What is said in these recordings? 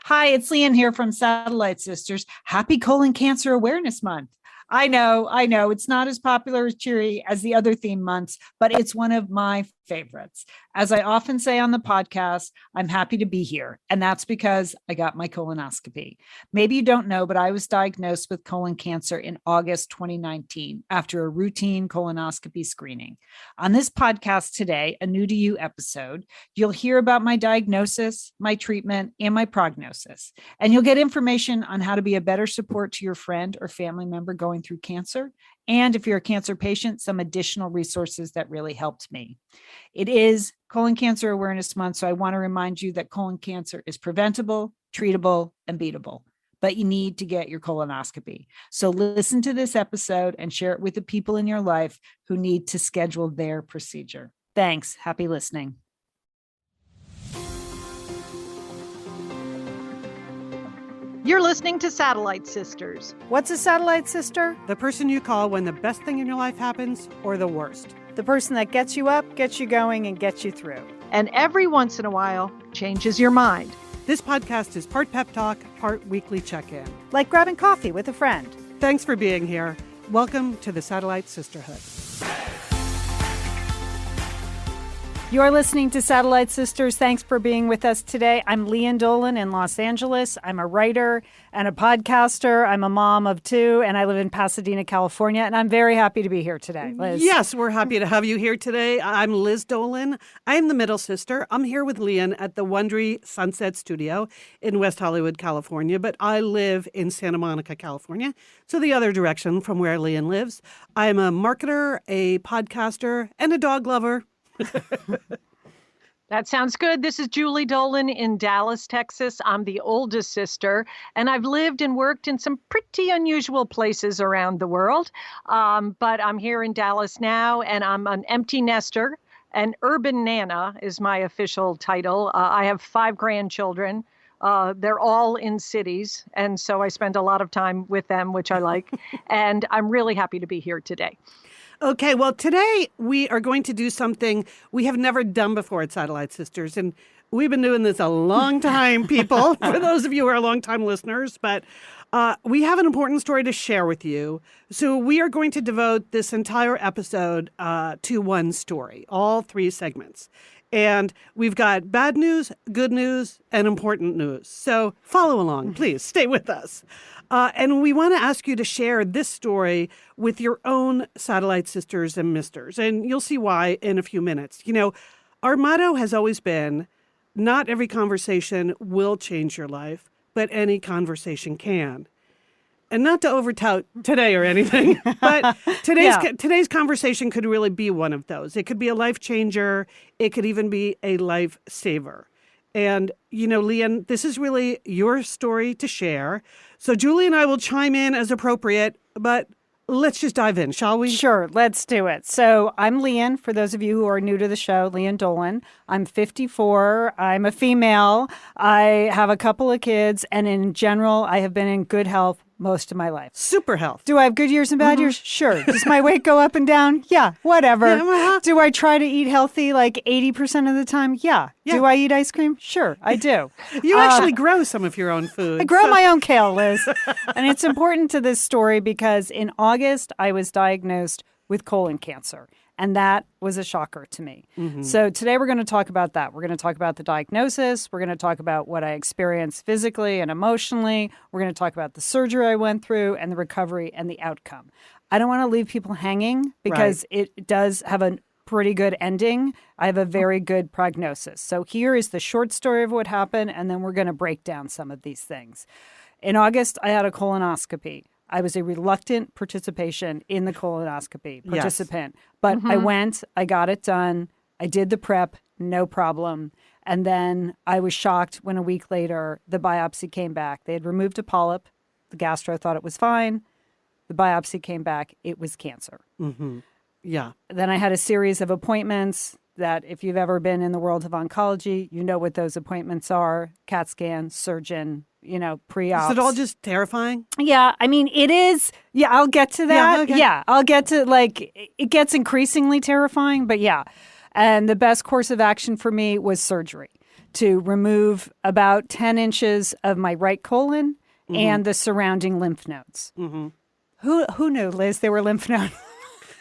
Hi, it's Lian here from Satellite Sisters. Happy Colon Cancer Awareness Month. I know, it's not as popular as cheery as the other theme months, but it's one of my favorites. As I often say on the podcast, I'm happy to be here, and that's because I got my colonoscopy. Maybe you don't know, but I was diagnosed with colon cancer in August 2019 after a routine colonoscopy screening. On this podcast today, a new to you episode, you'll hear about my diagnosis, my treatment, and my prognosis. And you'll get information on how to be a better support to your friend or family member going through cancer. And if you're a cancer patient, some additional resources that really helped me. It is Colon Cancer Awareness Month, so I want to remind you that colon cancer is preventable, treatable, and beatable, but you need to get your colonoscopy. So listen to this episode and share it with the people in your life who need to schedule their procedure. Thanks. Happy listening. You're listening to Satellite Sisters. What's a satellite sister? The person you call when the best thing in your life happens or the worst. The person that gets you up, gets you going, and gets you through. And every once in a while, changes your mind. This podcast is part pep talk, part weekly check-in. Like grabbing coffee with a friend. Thanks for being here. Welcome to the Satellite Sisterhood. You're listening to Satellite Sisters. Thanks for being with us today. I'm Lian Dolan in Los Angeles. I'm a writer and a podcaster. I'm a mom of two, and I live in Pasadena, California. And I'm very happy to be here today, Liz. Yes, we're happy to have you here today. I'm Liz Dolan. I'm the middle sister. I'm here with Lian at the Wondery Sunset Studio in West Hollywood, California. But I live in Santa Monica, California, so the other direction from where Lian lives. I'm a marketer, a podcaster, and a dog lover. That sounds good. This is Julie Dolan in Dallas, Texas. I'm the oldest sister, and I've lived and worked in some pretty unusual places around the world. But I'm here in Dallas now, and I'm an empty nester. An urban nana is my official title. I have 5 grandchildren. They're all in cities, and so I spend a lot of time with them, which I like. And I'm really happy to be here today. Okay, well, today we are going to do something we have never done before at Satellite Sisters. And we've been doing this a long time, people, for those of you who are longtime listeners. But we have an important story to share with you. So we are going to devote this entire episode to one story, all 3 segments. And we've got bad news, good news, and important news. So follow along, please. Stay with us. And we want to ask you to share this story with your own satellite sisters and misters. And you'll see why in a few minutes. You know, our motto has always been, not every conversation will change your life, but any conversation can. And not to overtout today or anything, but today's conversation could really be one of those. It could be a life changer. It could even be a life saver. And, you know, Lian, this is really your story to share. So Julie and I will chime in as appropriate, but let's just dive in, shall we? Sure, let's do it. So I'm Lian, for those of you who are new to the show, Lian Dolan. I'm 54. I'm a female. I have a couple of kids. And in general, I have been in good health most of my life. Super health. Do I have good years and bad years? Sure. Does my weight go up and down? Yeah, whatever. Yeah, Do I try to eat healthy like 80% of the time? Yeah. Do I eat ice cream? Sure, I do. You actually grow some of your own food. I grow my own kale, Liz. And it's important to this story because in August, I was diagnosed with colon cancer. And that was a shocker to me. Mm-hmm. So today we're going to talk about that. We're going to talk about the diagnosis. We're going to talk about what I experienced physically and emotionally. We're going to talk about the surgery I went through and the recovery and the outcome. I don't want to leave people hanging because it does have a pretty good ending. I have a very good prognosis. So here is the short story of what happened, and then we're going to break down some of these things. In August, I had a colonoscopy. I was a reluctant participant in the colonoscopy participant, but I went, I got it done. I did the prep, no problem. And then I was shocked when a week later, the biopsy came back. They had removed a polyp. The gastro thought it was fine. The biopsy came back. It was cancer. Mm-hmm. Yeah. Then I had a series of appointments that if you've ever been in the world of oncology, you know what those appointments are. CAT scan, surgeon, pre-ops. Is it all just terrifying? Yeah, I mean, it is. Yeah, I'll get to that. Yeah, okay. Yeah, I'll get to, it gets increasingly terrifying, but yeah. And the best course of action for me was surgery. to remove about 10 inches of my right colon and the surrounding lymph nodes. Who knew, Liz, there were lymph nodes?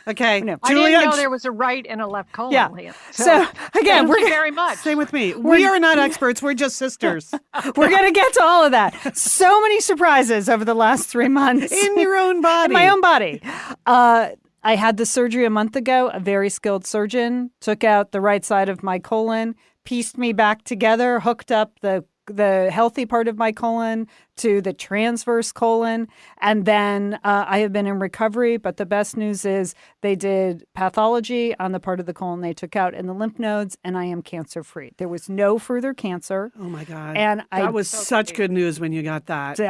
Okay. No. I didn't know there was a right and a left colon. Yeah. Lian. So again, thank you very much. Same with me. We are not experts. We're just sisters. we're going to get to all of that. So many surprises over the last 3 months. In your own body. In my own body. I had the surgery a month ago. A very skilled surgeon took out the right side of my colon, pieced me back together, hooked up the healthy part of my colon to the transverse colon. And then I have been in recovery. But the best news is they did pathology on the part of the colon they took out in the lymph nodes, and I am cancer-free. There was no further cancer. Oh, my God. And that was such good news when you got that.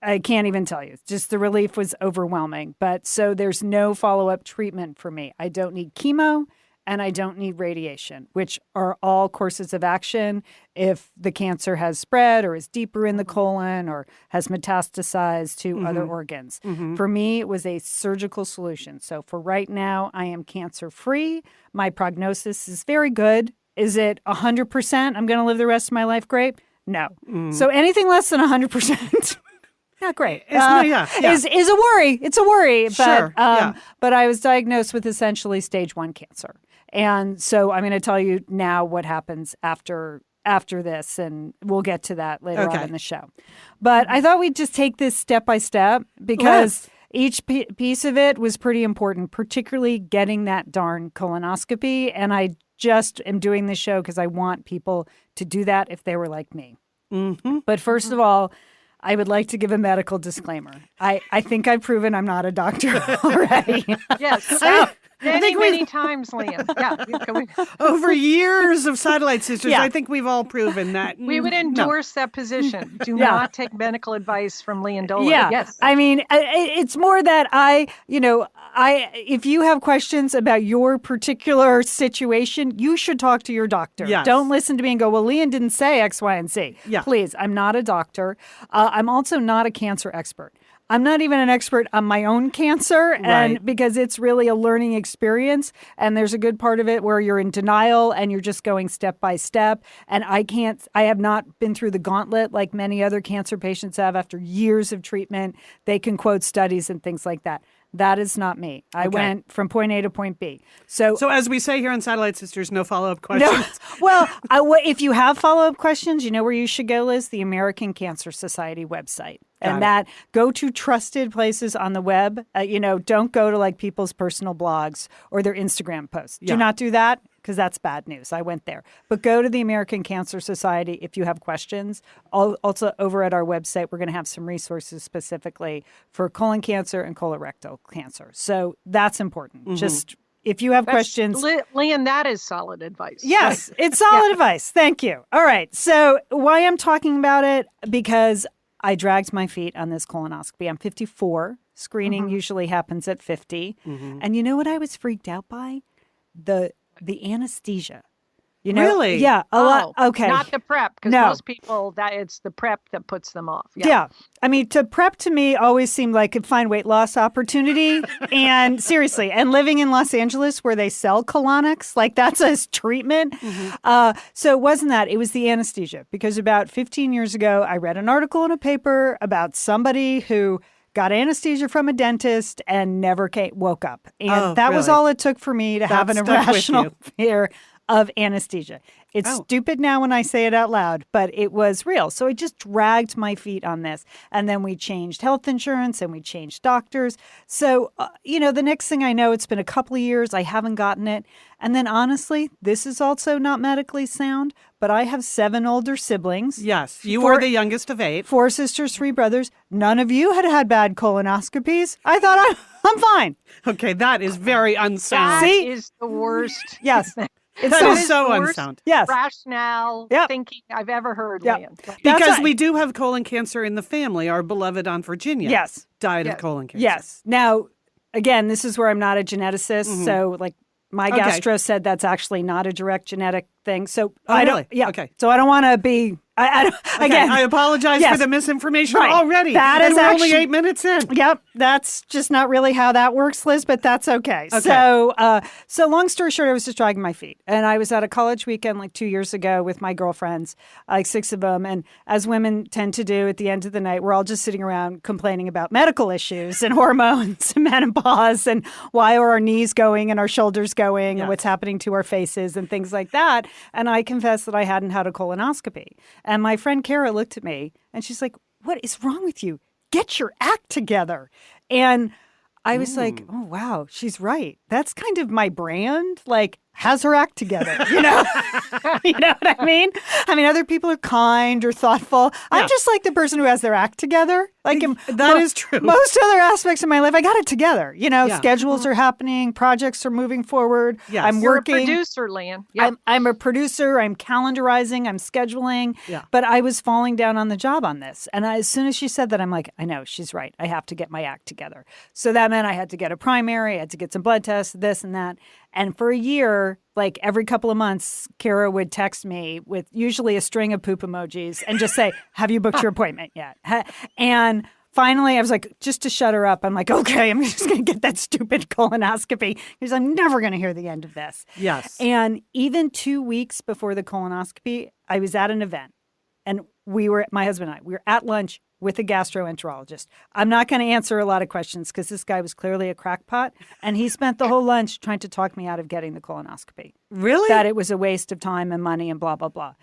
I can't even tell you. Just the relief was overwhelming. But so there's no follow-up treatment for me. I don't need chemo. And I don't need radiation, which are all courses of action if the cancer has spread or is deeper in the colon or has metastasized to other organs. For me, it was a surgical solution. So for right now, I am cancer-free. My prognosis is very good. Is it 100%? I'm going to live the rest of my life great? No. So anything less than 100%. Not great. Is a worry. It's a worry. But, but I was diagnosed with essentially stage 1 cancer. And so I'm going to tell you now what happens after this, and we'll get to that later on in the show. But I thought we'd just take this step by step because each piece of it was pretty important, particularly getting that darn colonoscopy. And I just am doing this show because I want people to do that if they were like me. But first of all, I would like to give a medical disclaimer. I think I've proven I'm not a doctor already. Yes. Many times, Lian. Yeah. Over years of Satellite Sisters, I think we've all proven that. We would endorse that position. Do not take medical advice from Lian Dolan. Yeah. Yes. I mean, it's more that if you have questions about your particular situation, you should talk to your doctor. Yes. Don't listen to me and go, well, Lian didn't say X, Y, and Z. Yeah. Please, I'm not a doctor. I'm also not a cancer expert. I'm not even an expert on my own cancer, and because it's really a learning experience, and there's a good part of it where you're in denial and you're just going step by step. And I have not been through the gauntlet like many other cancer patients have after years of treatment. They can quote studies and things like that. That is not me. I went from point A to point B. So as we say here on Satellite Sisters, no follow-up questions. No. Well, if you have follow-up questions, you know where you should go, Liz? The American Cancer Society website. Go to trusted places on the web. Don't go to like people's personal blogs or their Instagram posts. Do not do that because that's bad news. I went there. But go to the American Cancer Society if you have questions. Also, over at our website, we're going to have some resources specifically for colon cancer and colorectal cancer. So that's important. Just if you have questions. Lian, that is solid advice. Yes, it's solid advice. Thank you. All right. So why I'm talking about it, because I dragged my feet on this colonoscopy. I'm 54. Screening usually happens at 50. And you know what I was freaked out by? The anesthesia. Really? Yeah. A lot. Okay. Not the prep, because most people, it's the prep that puts them off. Yeah. I mean, to prep to me always seemed like a fine weight loss opportunity. And seriously, and living in Los Angeles where they sell colonics, like that's a treatment. So it wasn't that. It was the anesthesia. Because about 15 years ago, I read an article in a paper about somebody who got anesthesia from a dentist and never woke up. And that was all it took for me to have an irrational fear of anesthesia. It's stupid now when I say it out loud, but it was real. So I just dragged my feet on this. And then we changed health insurance and we changed doctors. So, the next thing I know, it's been a couple of years. I haven't gotten it. And then honestly, this is also not medically sound, but I have 7 older siblings. Yes, you were the youngest of 8. 4 sisters, 3 brothers. None of you had bad colonoscopies. I thought I'm fine. Okay, that is very unsound. That is the worst. Yes. That is so unsound. Yes. Rationale thinking I've ever heard, Lian. Because we do have colon cancer in the family. Our beloved Aunt Virginia died of colon cancer. Yes. Now, again, this is where I'm not a geneticist. So, like, my gastro said that's actually not a direct genetic thing. So I don't. Yeah. Okay. So I don't want to be Again, I apologize for the misinformation already. That and is we're actually, only 8 minutes in. Yep, that's just not really how that works, Liz, but that's okay. So long story short, I was just dragging my feet. And I was at a college weekend like 2 years ago with my girlfriends, like 6 of them. And as women tend to do at the end of the night, we're all just sitting around complaining about medical issues and hormones and menopause and why are our knees going and our shoulders going and what's happening to our faces and things like that. And I confessed that I hadn't had a colonoscopy. And my friend Karah looked at me and she's like, "What is wrong with you? Get your act together." And I was like, "Oh, wow, she's right. That's kind of my brand. Like, has her act together, you know?" You know what I mean? I mean, other people are kind or thoughtful. I'm just like the person who has their act together. Like, that is true. Most other aspects of my life, I got it together. You know, schedules are happening, projects are moving forward. Yes. I'm You're working. a producer, Lian. Yep. I'm a producer. I'm calendarizing. I'm scheduling. Yeah. But I was falling down on the job on this. And as soon as she said that, I'm like, I know, she's right. I have to get my act together. So that meant I had to get a primary. I had to get some blood tests, this and that. And for a year, like every couple of months, Karah would text me with usually a string of poop emojis and just say, "Have you booked your appointment yet?" And finally, I was like, just to shut her up, I'm like, okay, I'm just going to get that stupid colonoscopy because I'm never going to hear the end of this. Yes. And even 2 weeks before the colonoscopy, I was at an event and my husband and I, we were at lunch with a gastroenterologist. I'm not going to answer a lot of questions because this guy was clearly a crackpot. And he spent the whole lunch trying to talk me out of getting the colonoscopy. Really? That it was a waste of time and money and blah, blah, blah.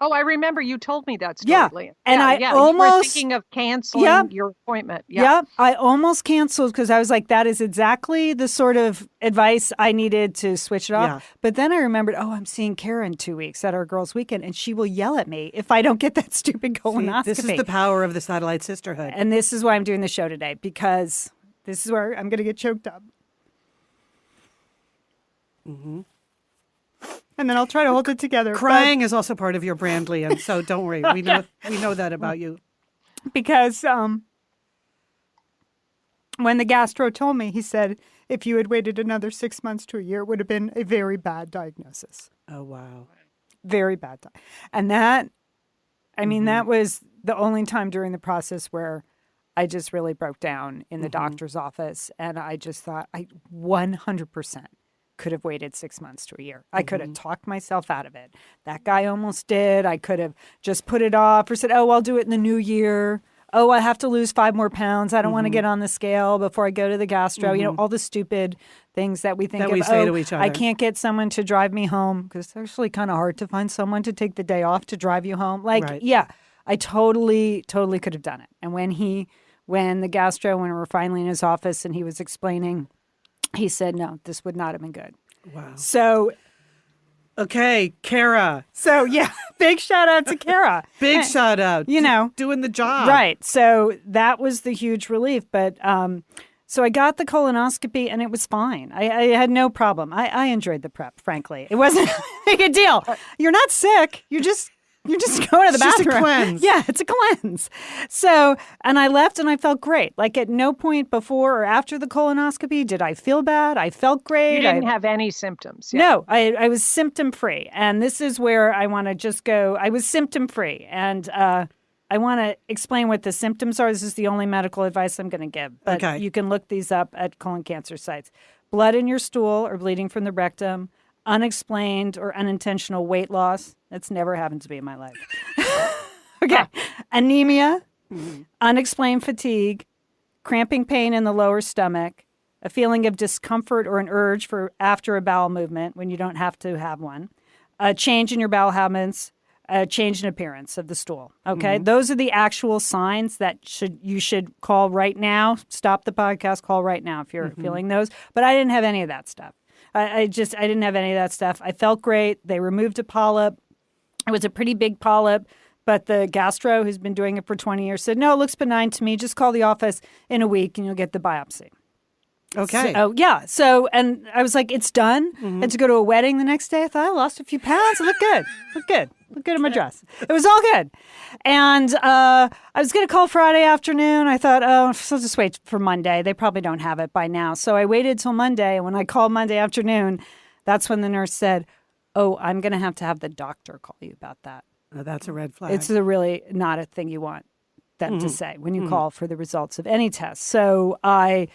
I remember you told me that story, Yeah. Lian. And I you were almost- thinking of canceling your appointment. Yeah, I almost canceled because I was like, that is exactly the sort of advice I needed to switch it off. Yeah. But then I remembered, I'm seeing Karah in 2 weeks at our girls' weekend, and she will yell at me if I don't get that stupid colonoscopy. This is the power of the satellite sisterhood. And this is why I'm doing the show today, because this is where I'm going to get choked up. Mm-hmm. And then I'll try to hold it together. Crying is also part of your brand, Lian, so don't worry. We know that about you. Because when the gastro told me, he said, if you had waited another 6 months to a year, it would have been a very bad diagnosis. Oh, wow. Very bad. And that, I mean, that was the only time during the process where I just really broke down in the doctor's office. And I just thought I 100% could have waited 6 months to a year. I could have talked myself out of it. That guy almost did. I could have just put it off or said, I'll do it in the new year. I have to lose 5 more pounds. I don't want to get on the scale before I go to the gastro. You know, all the stupid things that we think that we say to each other. I can't get someone to drive me home because it's actually kind of hard to find someone to take the day off to drive you home. Like, yeah, I totally could have done it. And when the gastro, when we were finally in his office and he was explaining, he said, no, this would not have been good. Wow. So, okay, Karah. So, yeah, big shout out to Karah. Big shout out. You know. Doing the job. Right. So that was the huge relief. But so I got the colonoscopy and it was fine. I had no problem. I enjoyed the prep, frankly. It wasn't a big deal. You're not sick. You're just going to the bathroom. It's just a cleanse. Yeah, it's a cleanse. So, and I left and I felt great. Like at no point before or after the colonoscopy did I feel bad. I felt great. You didn't have any symptoms. Yeah. No, I was symptom free. And this is where I want to just go. I was symptom free. And I want to explain what the symptoms are. This is the only medical advice I'm going to give. But you can look these up at colon cancer sites. Blood in your stool or bleeding from the rectum. Unexplained or unintentional weight loss. That's never happened to me in my life. Okay. Anemia, unexplained fatigue, cramping pain in the lower stomach, a feeling of discomfort or an urge for after a bowel movement when you don't have to have one, a change in your bowel habits, a change in appearance of the stool. Okay. Those are the actual signs that you should call right now. Stop the podcast, call right now if you're feeling those. But I didn't have any of that stuff. I didn't have any of that stuff. I felt great. They removed a polyp. It was a pretty big polyp, but the gastro, who's been doing it for 20 years, said, no, it looks benign to me. Just call the office in a week and you'll get the biopsy. Okay. So, and I was like, it's done. Had to go to a wedding the next day. I thought I lost a few pounds. I look good. Look good in my dress. It was all good. And I was going to call Friday afternoon. I thought, I'll just wait for Monday. They probably don't have it by now. So I waited till Monday. And when I called Monday afternoon, that's when the nurse said, I'm going to have the doctor call you about that. Oh, that's a red flag. It's a really not a thing you want them to say when you call for the results of any test. So I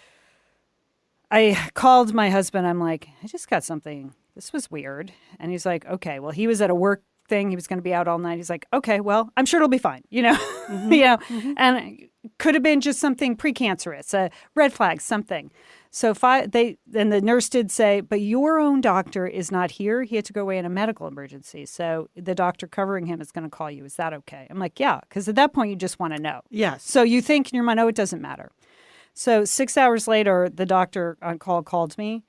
called my husband. I'm like, I just got something. This was weird. And he's like, okay. Well, he was at a work thing. He was going to be out all night. He's like, okay, well, I'm sure it'll be fine. And it could have been just something precancerous, a red flag, something. So then the nurse did say, but your own doctor is not here. He had to go away in a medical emergency. So the doctor covering him is going to call you. Is that okay? I'm like, yeah, because at that point you just want to know. Yes. So you think in your mind, oh, it doesn't matter. So 6 hours later, the doctor on call called me,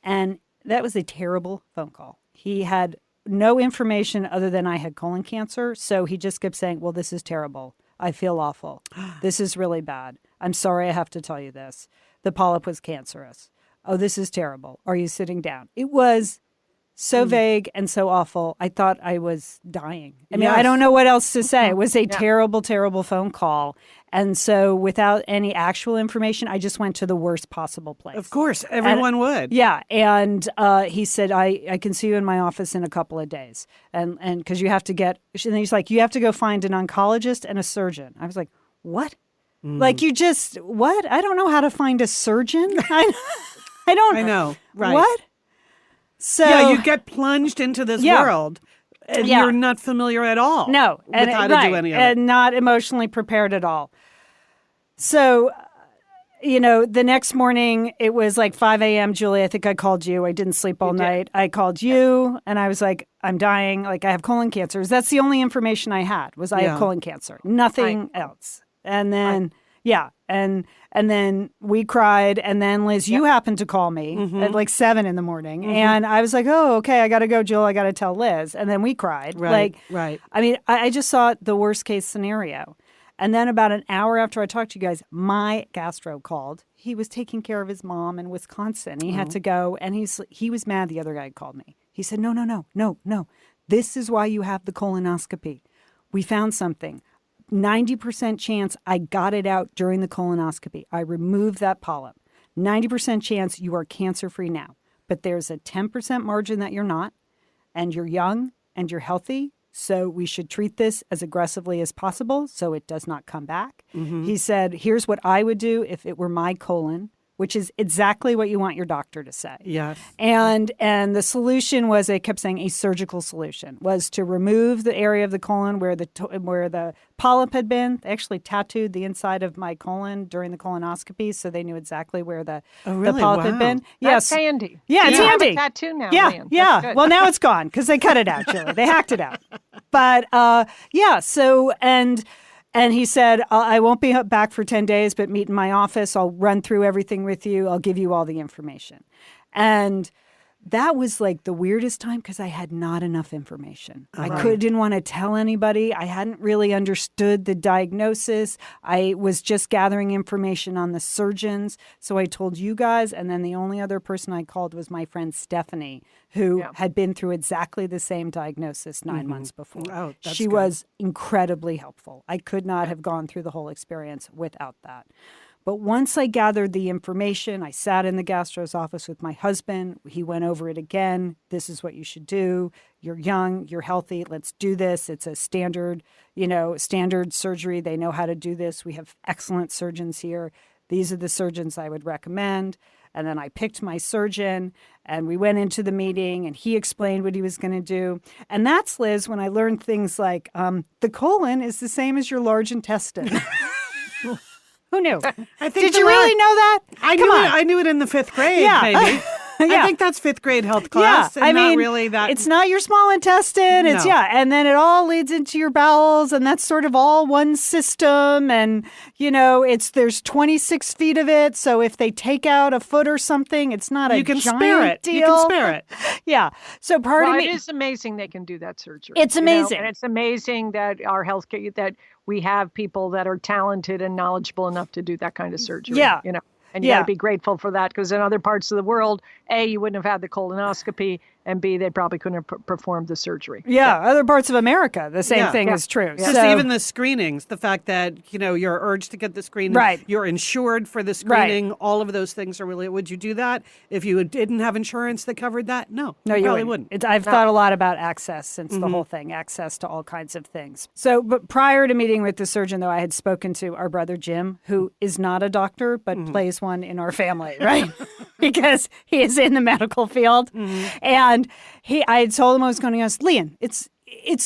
and that was a terrible phone call. He had no information other than I had colon cancer. So he just kept saying, well, this is terrible. I feel awful. This is really bad. I'm sorry I have to tell you this. The polyp was cancerous. Oh, this is terrible. Are you sitting down? It was so vague and so awful. I thought I was dying. I mean, I don't know what else to say. It was a terrible, terrible phone call. And so without any actual information, I just went to the worst possible place. Of course, everyone would. Yeah. And he said, I can see you in my office in a couple of days. And because you have to and he's like, you have to go find an oncologist and a surgeon. I was like, what? Like what? I don't know how to find a surgeon. I don't. I know. Right. What? So yeah, you get plunged into this world and you're not familiar at all. No. With how to do any of it. And not emotionally prepared at all. So, the next morning it was like 5 a.m. Julie, I think I called you. I didn't sleep all night. I called you and I was like, I'm dying. Like I have colon cancer. That's the only information I had was I have colon cancer. Nothing else. And then, and then we cried. And then, Liz, you happened to call me at like 7 a.m. And I was like, oh, okay, I got to go, Jill. I got to tell Liz. And then we cried. Right. I mean, I just saw the worst case scenario. And then about an hour after I talked to you guys, my gastro called. He was taking care of his mom in Wisconsin. He had to go. And he was mad the other guy called me. He said, no. This is why you have the colonoscopy. We found something. 90% chance I got it out during the colonoscopy. I removed that polyp. 90% chance you are cancer-free now. But there's a 10% margin that you're not, and you're young, and you're healthy, so we should treat this as aggressively as possible so it does not come back. He said, here's what I would do if it were my colon, which is exactly what you want your doctor to say. Yes. And the solution was, they kept saying a surgical solution, was to remove the area of the colon where the polyp had been. They actually tattooed the inside of my colon during the colonoscopy, so they knew exactly where the polyp had been. That's handy. Yeah, it's handy. Have a tattoo now, yeah, Lian. yeah. Well, now it's gone because they cut it out, Julie. They hacked it out. But so and he said, I won't be back for 10 days, but meet in my office. I'll run through everything with you. I'll give you all the information. And that was like the weirdest time because I had not enough information. I didn't want to tell anybody. I hadn't really understood the diagnosis. I was just gathering information on the surgeons. So I told you guys, and then the only other person I called was my friend Stephanie, who had been through exactly the same diagnosis 9 months before. Oh, that's she good. was incredibly helpful. I could not have gone through the whole experience without that. But once I gathered the information, I sat in the gastro's office with my husband. He went over it again. This is what you should do. You're young, you're healthy. Let's do this. It's a standard surgery. They know how to do this. We have excellent surgeons here. These are the surgeons I would recommend. And then I picked my surgeon and we went into the meeting and he explained what he was going to do. And that's, Liz, when I learned things like the colon is the same as your large intestine. Who knew? Did you really know that? I knew it in the 5th grade, maybe. I think that's 5th grade health class. Yeah, I mean, really that. It's not your small intestine. It's and then it all leads into your bowels, and that's sort of all one system. And there's 26 feet of it. So if they take out a foot or something, it's not a giant deal. You can spare it. Yeah. So part of me, it is amazing they can do that surgery. It's amazing, and it's amazing that our healthcare that we have people that are talented and knowledgeable enough to do that kind of surgery. Yeah. And you got to be grateful for that because in other parts of the world, A, you wouldn't have had the colonoscopy, and B, they probably couldn't have performed the surgery. Yeah, other parts of America, the same thing is true. Just even the screenings, the fact that, you're urged to get the screening, right. You're insured for the screening, all of those things are really, would you do that if you didn't have insurance that covered that? No, you probably wouldn't. I've thought a lot about access since the whole thing, access to all kinds of things. So, but prior to meeting with the surgeon, though, I had spoken to our brother Jim, who is not a doctor, but plays one in our family, right? Because he is in the medical field. And I had told him I was going to ask, Lian, it's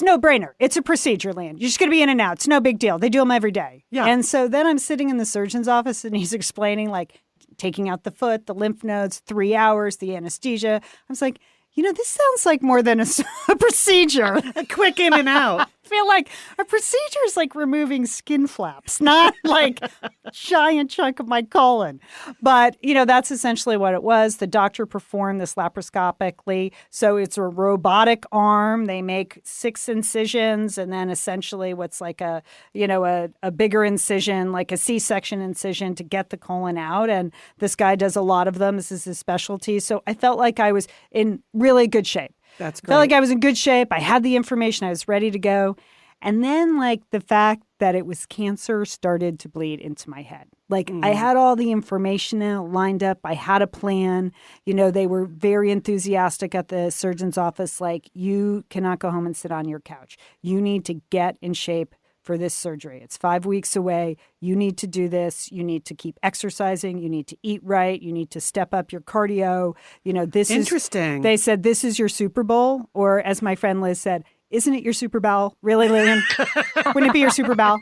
no brainer. It's a procedure, Lian. You're just going to be in and out. It's no big deal. They do them every day. Yeah. And so then I'm sitting in the surgeon's office and he's explaining, like, taking out the foot, the lymph nodes, 3 hours, the anesthesia. I was like, this sounds like more than a procedure. A quick in and out. I feel like a procedure is like removing skin flaps, not like a giant chunk of my colon. But, that's essentially what it was. The doctor performed this laparoscopically. So it's a robotic arm. They make 6 incisions and then essentially what's like a bigger incision, like a C-section incision to get the colon out. And this guy does a lot of them. This is his specialty. So I felt like I was in really good shape. That's great. Felt like I was in good shape. I had the information. I was ready to go. And then, like, the fact that it was cancer started to bleed into my head. Like, I had all the information lined up. I had a plan. They were very enthusiastic at the surgeon's office. Like, you cannot go home and sit on your couch. You need to get in shape for this surgery. It's 5 weeks away. You need to do this. You need to keep exercising. You need to eat right. You need to step up your cardio. This is interesting. They said, this is your Super Bowl. Or as my friend Liz said, isn't it your Super Bowl? Really, Lian? Wouldn't it be your Super Bowl?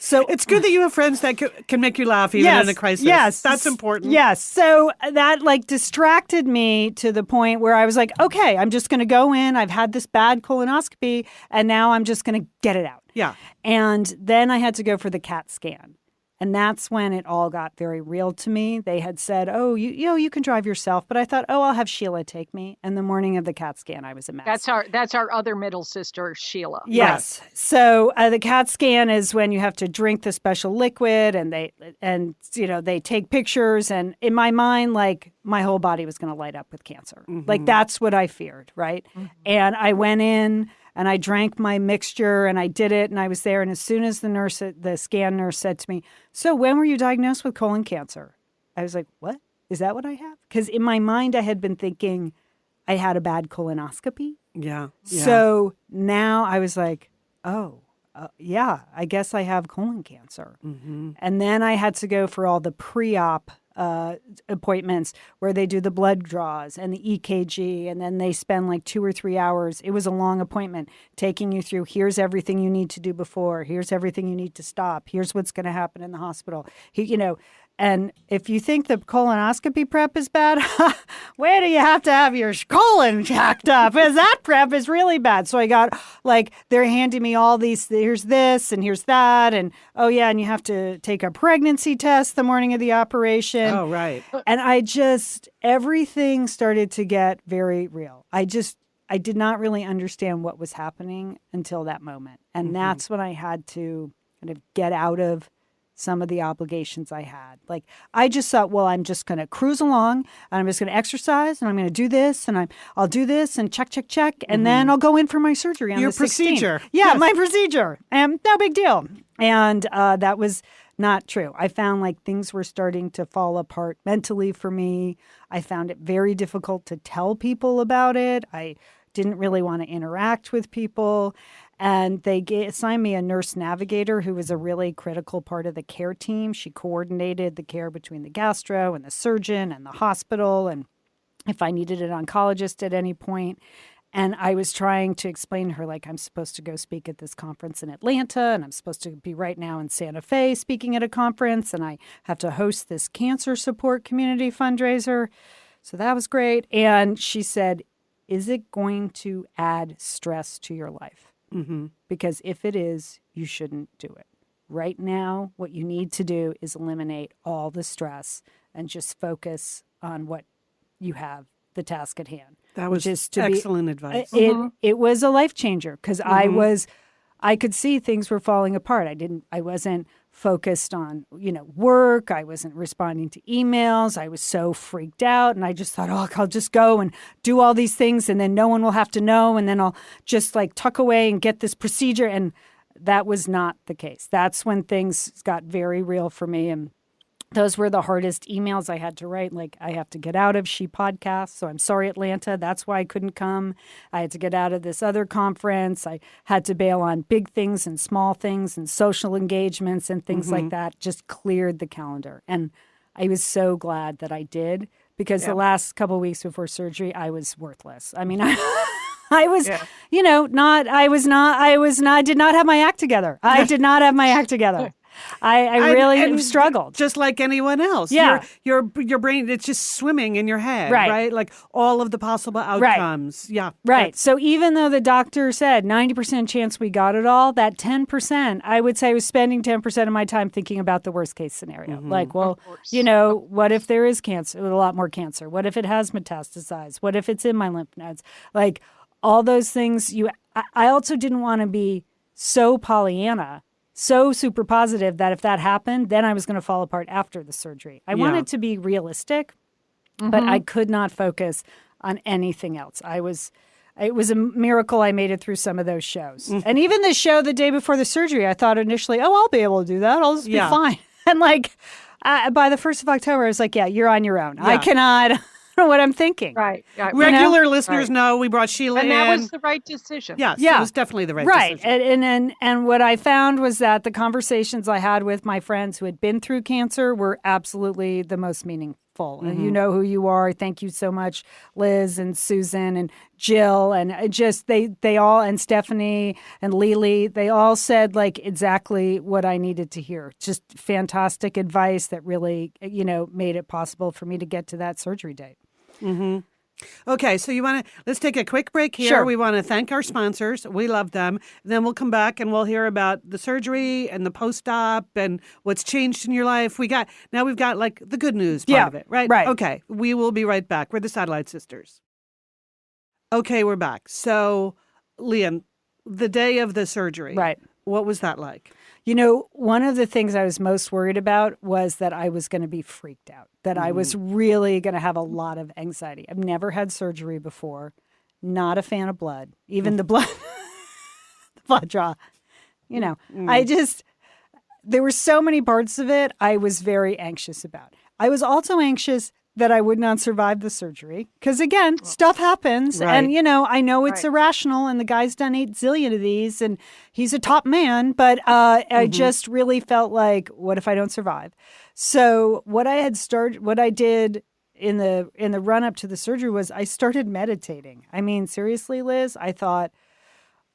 So it's good that you have friends that can make you laugh even in a crisis. Yes. That's important. Yes. So that distracted me to the point where I was like, okay, I'm just going to go in. I've had this bad colonoscopy and now I'm just going to get it out. Yeah. And then I had to go for the CAT scan. And that's when it all got very real to me. They had said, oh, you can drive yourself. But I thought, I'll have Sheila take me. And the morning of the CAT scan, I was a mess. That's our other middle sister, Sheila. Yes. Right. So the CAT scan is when you have to drink the special liquid and they take pictures. And in my mind, like, my whole body was going to light up with cancer. Like, that's what I feared, right? And I went in and I drank my mixture and I did it and I was there. And as soon as the scan nurse said to me, so when were you diagnosed with colon cancer? I was like, what? Is that what I have? Because in my mind, I had been thinking I had a bad colonoscopy. Yeah. So now I was like, yeah, I guess I have colon cancer. And then I had to go for all the pre-op appointments where they do the blood draws and the EKG, and then they spend like 2 or 3 hours. It was a long appointment taking you through, here's everything you need to do before, here's everything you need to stop, here's what's going to happen in the hospital. And if you think the colonoscopy prep is bad, where do you have to have your colon jacked up? Because that prep is really bad. So I got, like, they're handing me all these, here's this and here's that. And, oh, yeah, and you have to take a pregnancy test the morning of the operation. Oh, right. And everything started to get very real. I did not really understand what was happening until that moment. And that's when I had to kind of get out of some of the obligations I had. Like, I just thought, well, I'm just going to cruise along and I'm just going to exercise and I'm going to do this and I'll do this and check. And then I'll go in for my surgery on your the 16th. Procedure. Yeah, yes. My procedure. And no big deal. And that was not true. I found like things were starting to fall apart mentally for me. I found it very difficult to tell people about it. I didn't really want to interact with people. And they assigned me a nurse navigator who was a really critical part of the care team. She coordinated the care between the gastro and the surgeon and the hospital, and if I needed an oncologist at any point. And I was trying to explain to her, like, I'm supposed to go speak at this conference in Atlanta, and I'm supposed to be right now in Santa Fe speaking at a conference, and I have to host this cancer support community fundraiser. So that was great. And she said, is it going to add stress to your life? Because if it is, you shouldn't do it. Right now, what you need to do is eliminate all the stress and just focus on what you have, the task at hand. That was excellent advice. It was a life changer because I I could see things were falling apart. I wasn't focused on, work. I wasn't responding to emails. I was so freaked out. And I just thought, I'll just go and do all these things and then no one will have to know. And then I'll just like tuck away and get this procedure. And that was not the case. That's when things got very real for me. And those were the hardest emails I had to write. Like, I have to get out of She Podcast. So I'm sorry, Atlanta. That's why I couldn't come. I had to get out of this other conference. I had to bail on big things and small things and social engagements and things like that. Just cleared the calendar. And I was so glad that I did, because the last couple of weeks before surgery, I was worthless. I mean, I was, I did not have my act together. I did not have my act together. I really struggled. Just like anyone else. Yeah. Your brain, it's just swimming in your head, right? Like all of the possible outcomes. Right. Yeah. Right. So even though the doctor said 90% chance we got it all, that 10%, I would say I was spending 10% of my time thinking about the worst case scenario. Like, well, what if there is cancer, a lot more cancer? What if it has metastasized? What if it's in my lymph nodes? Like all those things. I also didn't want to be so Pollyanna, so super positive that if that happened, then I was going to fall apart after the surgery. I wanted to be realistic, but I could not focus on anything else. It was a miracle I made it through some of those shows. And even the show the day before the surgery, I thought initially, I'll be able to do that. I'll just be fine. And like, by the 1st of October, I was like, you're on your own. I cannot... know what I'm thinking. Right. Regular listeners know we brought Sheila in. And that was the right decision. Yes, it was definitely the right decision. And what I found was that the conversations I had with my friends who had been through cancer were absolutely the most meaningful. And you know who you are. Thank you so much, Liz and Susan and Jill. And just they all, and Stephanie and Lily, they all said like exactly what I needed to hear. Just fantastic advice that really, made it possible for me to get to that surgery date. Okay, so let's take a quick break here. Sure. We want to thank our sponsors. We love them. Then we'll come back and we'll hear about the surgery and the post-op and what's changed in your life. We've got like the good news part of it, right? Right. Okay, we will be right back. We're the Satellite Sisters. Okay, we're back. So, Lian, the day of the surgery. Right. What was that like? One of the things I was most worried about was that I was going to be freaked out, that I was really going to have a lot of anxiety. I've never had surgery before, not a fan of blood, even the blood draw. There were so many parts of it I was very anxious about. I was also anxious that I would not survive the surgery. Because again, stuff happens. Right. And, I know it's irrational and the guy's done 8 zillion of these and he's a top man. But I just really felt like, what if I don't survive? So what I did in the run up to the surgery was I started meditating. I mean, seriously, Liz, I thought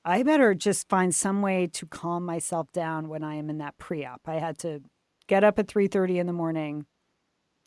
I better just find some way to calm myself down when I am in that pre-op. I had to get up at 3:30 in the morning,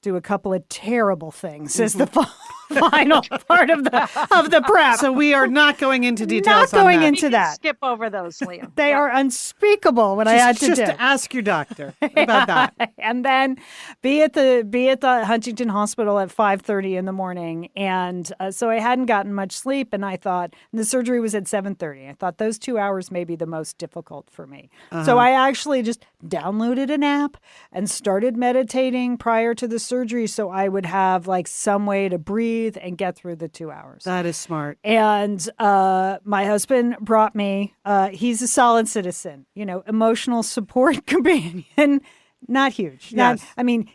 do a couple of terrible things as the final part of the prep. So we are not going into details. Not going on that. into that. Skip over those, Liam. They are unspeakable. What I had to just do. to ask your doctor about that, and then be at the Huntington Hospital at 5:30 in the morning, and so I hadn't gotten much sleep, and I thought and the surgery was at 7:30. I thought those 2 hours may be the most difficult for me. So I actually just downloaded an app and started meditating prior to the surgery, so I would have like some way to breathe and get through the 2 hours. that is smart. And my husband brought me, he's a solid citizen, emotional support companion, not huge. Yes.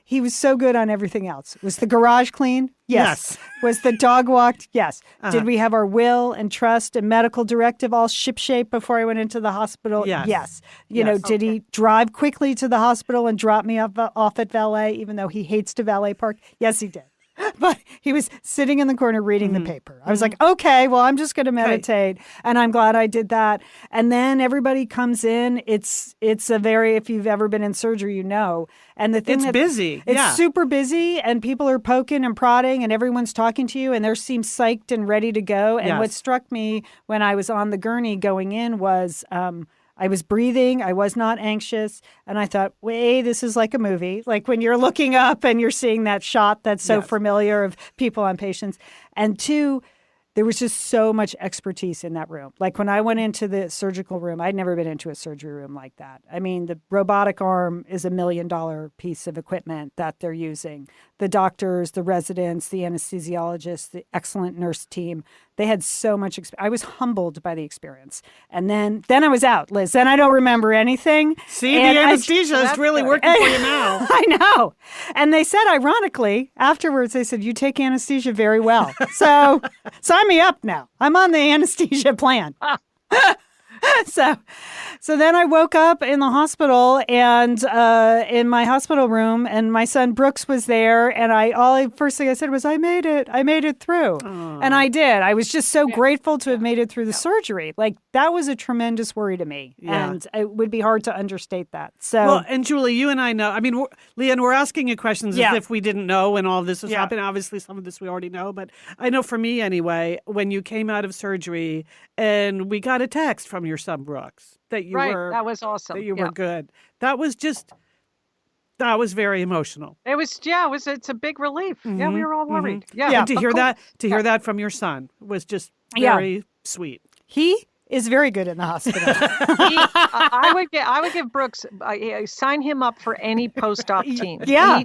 He was so good on everything else. Was the garage clean? Yes. Was the dog walked? Yes. Did we have our will and trust and medical directive all shipshape before I went into the hospital? Yes. Did he drive quickly to the hospital and drop me off at valet, even though he hates to valet park? Yes, he did. But he was sitting in the corner reading the paper. I was like, okay, well, I'm just going to meditate. And I'm glad I did that. And then everybody comes in. It's if you've ever been in surgery, And the thing It's busy. It's super busy and people are poking and prodding and everyone's talking to you and they seem psyched and ready to go. And what struck me when I was on the gurney going in was I was breathing. I was not anxious. And I thought, this is like a movie. Like when you're looking up and you're seeing that shot that's so familiar of people on patients. And 2, there was just so much expertise in that room. Like when I went into the surgical room, I'd never been into a surgery room like that. I mean, the robotic arm is $1 million piece of equipment that they're using. The doctors, the residents, the anesthesiologists, the excellent nurse team, they had so much I was humbled by the experience. And then I was out, Liz. Then I don't remember anything. See, the anesthesia is really working for you now. I know. And they said, ironically, afterwards, they said, you take anesthesia very well. So sign me up now. I'm on the anesthesia plan. So then I woke up in the hospital and in my hospital room, and my son Brooks was there, and first thing I said was, I made it through. Aww. And I did. I was just so grateful to have made it through the surgery. Like, that was a tremendous worry to me, and it would be hard to understate that. So, well, and Julie, you and I know, I mean, Lian, we're asking you questions as if we didn't know when all this was happening. Obviously, some of this we already know, but I know for me anyway, when you came out of surgery and we got a text from your son Brooks, that you were, that was awesome. That you were good. That was very emotional. It's a big relief. Mm-hmm. Yeah, we were all worried. Mm-hmm. Yeah. And to hear that from your son was just very sweet. He is very good in the hospital. I would give Brooks, sign him up for any post-op team. Yeah.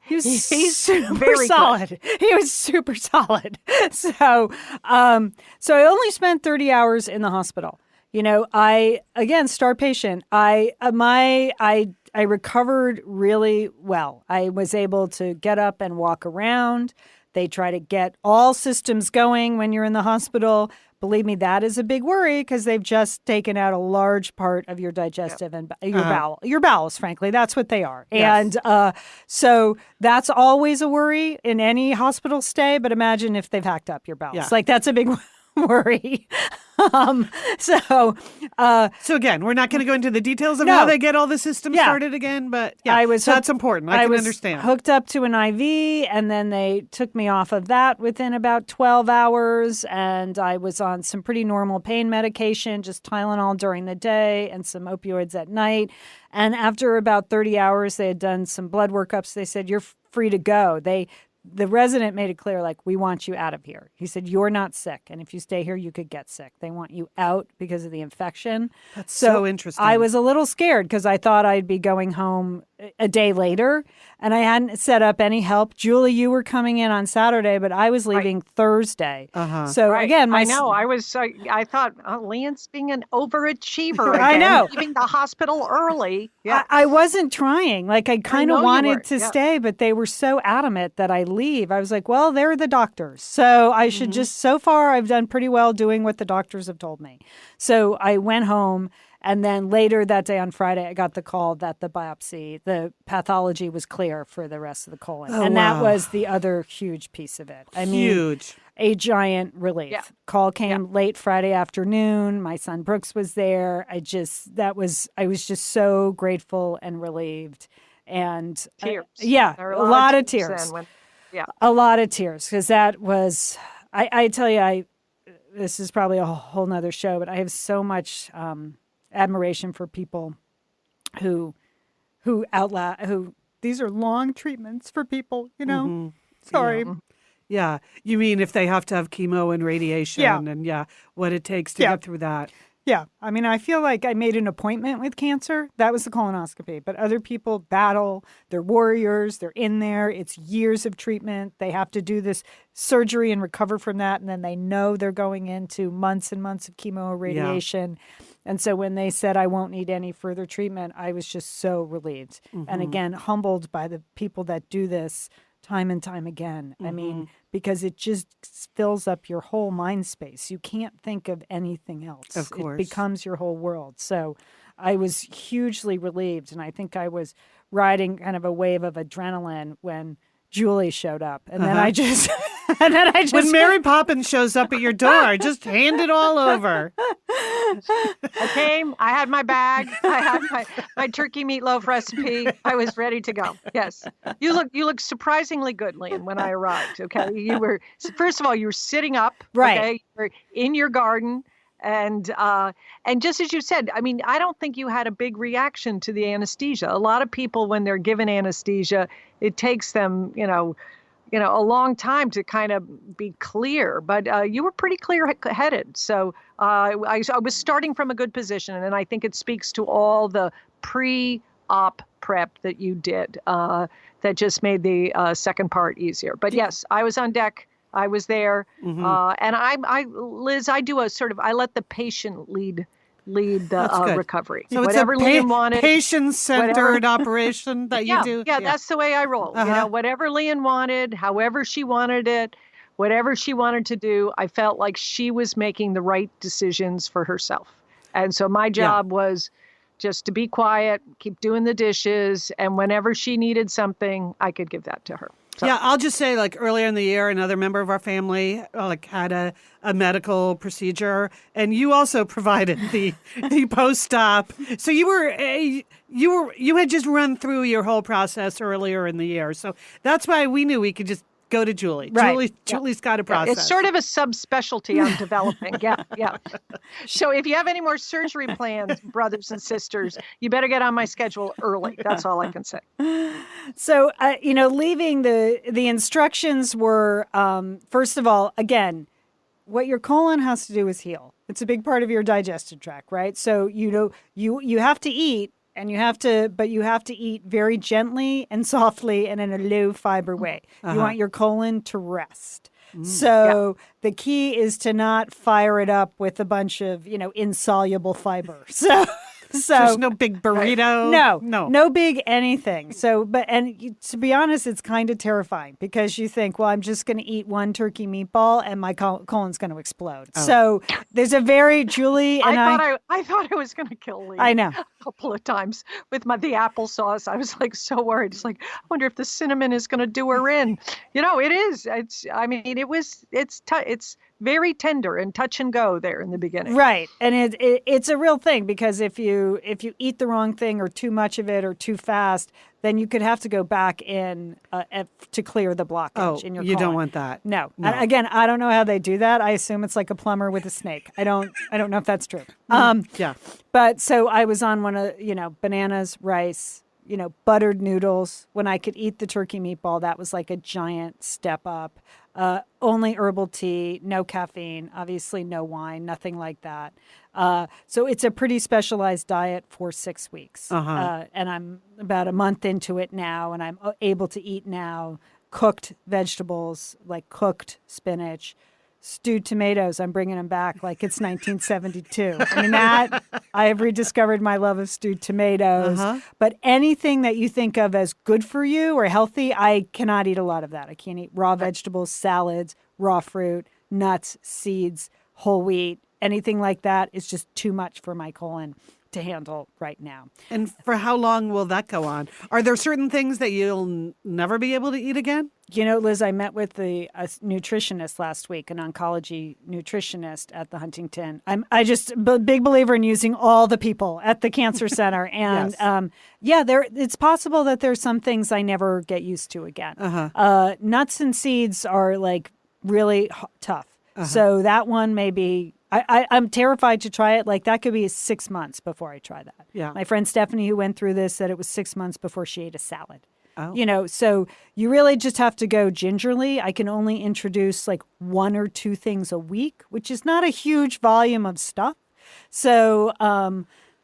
He's super solid. Good. He was super solid. So I only spent 30 hours in the hospital. You know, star patient. I recovered really well. I was able to get up and walk around. They try to get all systems going when you're in the hospital. Believe me, that is a big worry because they've just taken out a large part of your digestive and your bowels, frankly. That's what they are. Yes. And so that's always a worry in any hospital stay. But imagine if they've hacked up your bowels. Yeah. Like, that's a big worry. So again, we're not going to go into the details of how they get all the systems started again, but that's important. I can understand. Hooked up to an IV, and then they took me off of that within about 12 hours, and I was on some pretty normal pain medication, just Tylenol during the day and some opioids at night. And after about 30 hours, they had done some blood workups. They said, you're free to go. The resident made it clear, like, we want you out of here. He said, you're not sick. And if you stay here, you could get sick. They want you out because of the infection. That's so interesting. I was a little scared because I thought I'd be going home a day later, and I hadn't set up any help. Julie, you were coming in on Saturday, but I was leaving Thursday. So again, I thought Lian's being an overachiever again, I know, leaving the hospital early. Yeah, I wasn't trying. Like, I kind of wanted to stay, but they were so adamant that I leave. I was like, well, they're the doctors, so I should just. So far, I've done pretty well doing what the doctors have told me. So I went home. And then later that day on Friday, I got the call that the pathology was clear for the rest of the colon. That was the other huge piece of it. I mean, a giant relief. Yeah. Call came late Friday afternoon. My son Brooks was there. I was just so grateful and relieved. And tears. A lot of tears. A lot of tears, because that was, I tell you, this is probably a whole nother show, but I have so much admiration for people who these are long treatments for people, you know. Mm-hmm. Sorry. Yeah. You mean if they have to have chemo and radiation and what it takes to get through that. Yeah. I mean, I feel like I made an appointment with cancer. That was the colonoscopy. But other people battle. They're warriors. They're in there. It's years of treatment. They have to do this surgery and recover from that. And then they know they're going into months and months of chemo or radiation. Yeah. And so when they said I won't need any further treatment, I was just so relieved. Mm-hmm. And again, humbled by the people that do this time and time again. Mm-hmm. I mean, because it just fills up your whole mind space. You can't think of anything else. Of course. It becomes your whole world. So I was hugely relieved. And I think I was riding kind of a wave of adrenaline when Julie showed up. And then I just... when Mary Poppins shows up at your door, just hand it all over. I came, I had my bag, I had my turkey meatloaf recipe. I was ready to go. Yes. You look surprisingly good, Lian, when I arrived. Okay. First of all, you were sitting up. Right. Okay? You were in your garden. And just as you said, I mean, I don't think you had a big reaction to the anesthesia. A lot of people, when they're given anesthesia, it takes them, a long time to kind of be clear, but you were pretty clear-headed. So I was starting from a good position, and I think it speaks to all the pre-op prep that you did that just made the second part easier. But yes, I was on deck. I was there. And Liz, I do I let the patient lead the recovery. So whatever it's a Lian wanted, patient-centered operation that you do. Yeah, that's the way I roll. Whatever Lian wanted, however she wanted it, whatever she wanted to do, I felt like she was making the right decisions for herself. And so my job was just to be quiet, keep doing the dishes, and whenever she needed something, I could give that to her. So. Yeah, I'll just say, like, earlier in the year, another member of our family had a medical procedure, and you also provided the post-op. So you had just run through your whole process earlier in the year. So that's why we knew we could just go to Julie. Right. Julie's got a process. It's sort of a subspecialty I'm developing. Yeah. So if you have any more surgery plans, brothers and sisters, you better get on my schedule early. That's all I can say. So, leaving the instructions were, first of all, again, what your colon has to do is heal. It's a big part of your digestive tract, right? So, you have to eat. And you have to eat very gently and softly and in a low fiber way. You want your colon to rest. So the key is to not fire it up with a bunch of, insoluble fiber. So there's no big burrito. No big anything. So, to be honest, it's kind of terrifying because you think, well, I'm just going to eat one turkey meatball and my colon's going to explode. Oh. So there's a very Julie and I thought I was going to kill Lee. I know. A couple of times with the applesauce. I was like so worried. It's like, I wonder if the cinnamon is going to do her in. It is. It's very tender and touch and go there in the beginning. Right. And it's a real thing because if you eat the wrong thing or too much of it or too fast, then you could have to go back in to clear the blockage in your colon. You don't want that. No. And again, I don't know how they do that. I assume it's like a plumber with a snake. I don't know if that's true. Yeah. But so I was on one of, bananas, rice, buttered noodles. When I could eat the turkey meatball, that was like a giant step up. Only herbal tea, no caffeine, obviously no wine, nothing like that. So it's a pretty specialized diet for 6 weeks. And I'm about a month into it now, and I'm able to eat now cooked vegetables, like cooked spinach, stewed tomatoes. I'm bringing them back like it's 1972. I mean, I have rediscovered my love of stewed tomatoes. But anything that you think of as good for you or healthy, I cannot eat a lot of that. I can't eat raw vegetables, salads, raw fruit, nuts, seeds, whole wheat. Anything like that is just too much for my colon to handle right now. And for how long will that go on? Are there certain things that you'll never be able to eat again? Liz, I met with a nutritionist last week, an oncology nutritionist at the Huntington. I just a big believer in using all the people at the cancer center. And it's possible that there's some things I never get used to again. Nuts and seeds are like really tough. So that one may be, I'm terrified to try it. Like that could be 6 months before I try that. Yeah. My friend Stephanie, who went through this, said it was 6 months before she ate a salad. So you really just have to go gingerly. I can only introduce like 1 or 2 things a week, which is not a huge volume of stuff. So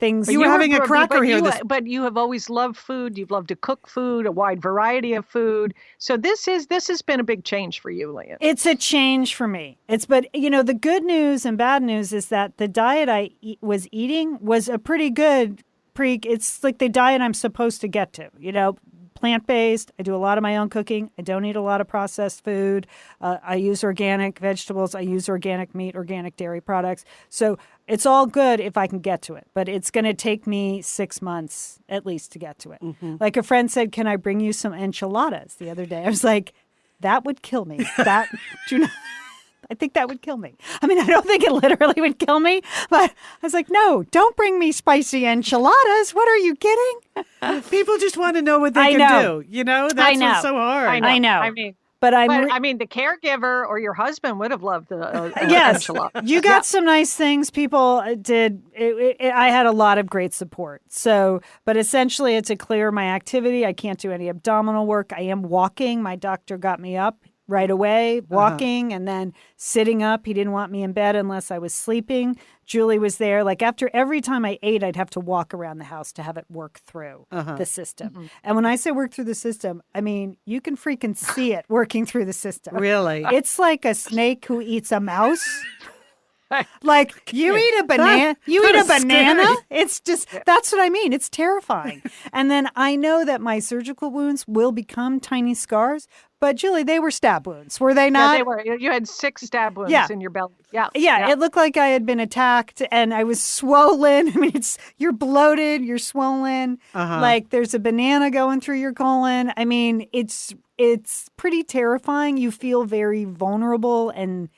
things. You were having a cracker here. But you have always loved food. You've loved to cook food, a wide variety of food. So this has been a big change for you, Lian. It's a change for me. But the good news and bad news is that the diet I was eating was a pretty good it's like the diet I'm supposed to get to, plant-based. I do a lot of my own cooking. I don't eat a lot of processed food. I use organic vegetables. I use organic meat, organic dairy products. So it's all good if I can get to it. But it's going to take me 6 months at least to get to it. Like a friend said, can I bring you some enchiladas the other day? I was like, that would kill me. I think that would kill me. I mean, I don't think it literally would kill me, but I was like, no, don't bring me spicy enchiladas. What are you kidding? People just want to know what they can do. That's what's so hard. I know. I mean, the caregiver or your husband would have loved the yes, enchiladas. You got some nice things. People did. I had a lot of great support. So, but essentially, it's to clear my activity. I can't do any abdominal work. I am walking. My doctor got me up right away, walking, and then sitting up. He didn't want me in bed unless I was sleeping. Julie was there. Like after every time I ate, I'd have to walk around the house to have it work through the system. Mm-hmm. And when I say work through the system, I mean, you can freaking see it working through the system. Really? It's like a snake who eats a mouse. Like you eat a banana, Scary. It's just, that's what I mean. It's terrifying. And then I know that my surgical wounds will become tiny scars, but Julie, they were stab wounds, were they not? Yeah, they were. You had 6 stab wounds in your belly. Yeah. It looked like I had been attacked and I was swollen. I mean, you're bloated, you're swollen. Like there's a banana going through your colon. I mean, it's pretty terrifying. You feel very vulnerable and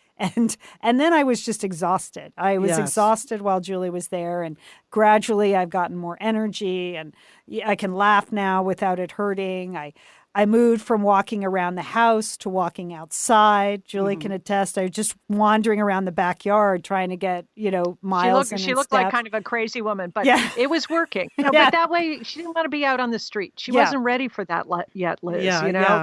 then I was just exhausted. I was exhausted while Julie was there, and gradually I've gotten more energy, and I can laugh now without it hurting. I moved from walking around the house to walking outside. Julie can attest. I was just wandering around the backyard trying to get, miles. She looked like kind of a crazy woman, but it was working. But that way, she didn't want to be out on the street. She wasn't ready for that yet, Liz.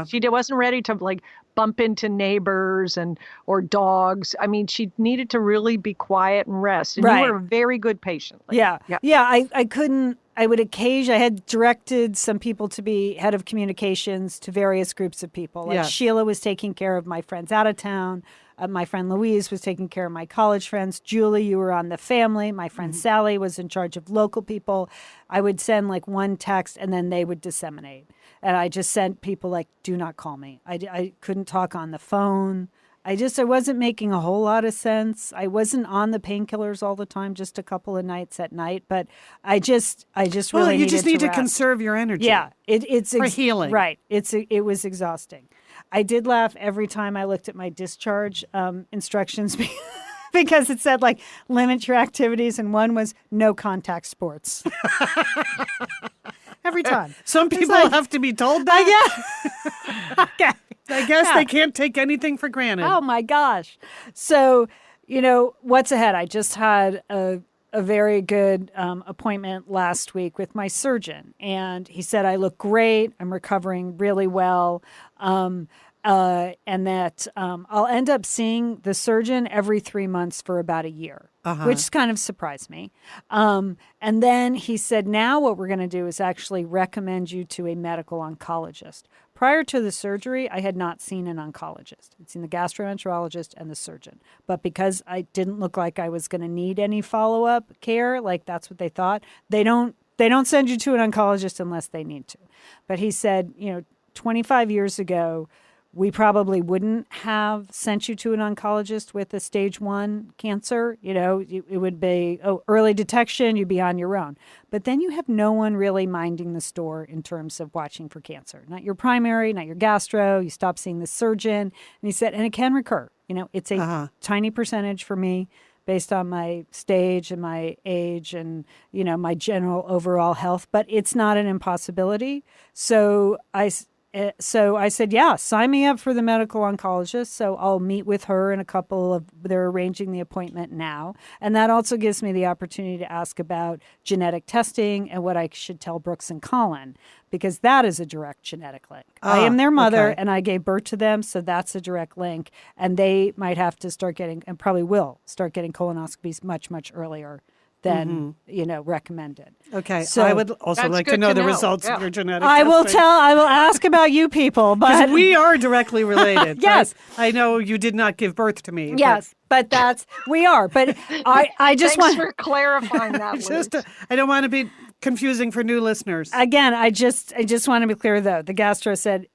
She wasn't ready to bump into neighbors or dogs. I mean, she needed to really be quiet and rest. And you were a very good patient. I couldn't. I had directed some people to be head of communications to various groups of people. Like Sheila was taking care of my friends out of town. My friend Louise was taking care of my college friends. Julie, you were on the family. My friend Sally was in charge of local people. I would send one text and then they would disseminate. And I just sent people do not call me. I couldn't talk on the phone. I wasn't making a whole lot of sense. I wasn't on the painkillers all the time, just a couple of nights at night. But I just really you just need to rest. conserve your energy. Yeah, it's for healing. Right. It was exhausting. I did laugh every time I looked at my discharge instructions because it said limit your activities, and one was no contact sports. Every time. Some people have to be told that. Okay. I guess they can't take anything for granted. Oh my gosh. So, what's ahead? I just had a very good appointment last week with my surgeon, and he said I look great. I'm recovering really well. And that I'll end up seeing the surgeon every 3 months for about a year, which kind of surprised me. And then he said, now what we're going to do is actually recommend you to a medical oncologist. Prior to the surgery, I had not seen an oncologist. I'd seen the gastroenterologist and the surgeon. But because I didn't look like I was going to need any follow-up care, that's what they thought, they don't send you to an oncologist unless they need to. But he said, 25 years ago, we probably wouldn't have sent you to an oncologist with a stage 1 cancer. It would be, early detection, you'd be on your own. But then you have no one really minding the store in terms of watching for cancer. Not your primary, not your gastro. You stop seeing the surgeon. And he said, and it can recur. It's a tiny percentage for me based on my stage and my age and, my general overall health. But it's not an impossibility. So I said, yeah, sign me up for the medical oncologist. So I'll meet with her in they're arranging the appointment now. And that also gives me the opportunity to ask about genetic testing and what I should tell Brooks and Colin, because that is a direct genetic link. I am their mother and I gave birth to them. So that's a direct link. And they might have to start getting, and probably will start getting colonoscopies much, much earlier than recommended. Okay, so I would also like to know the results of your genetic I testing. I will ask about you people, but we are directly related. Yes, I know you did not give birth to me. Yes, but we are. But I just Thanks for clarifying that. I don't want to be confusing for new listeners. Again, I just want to be clear though. The gastro said,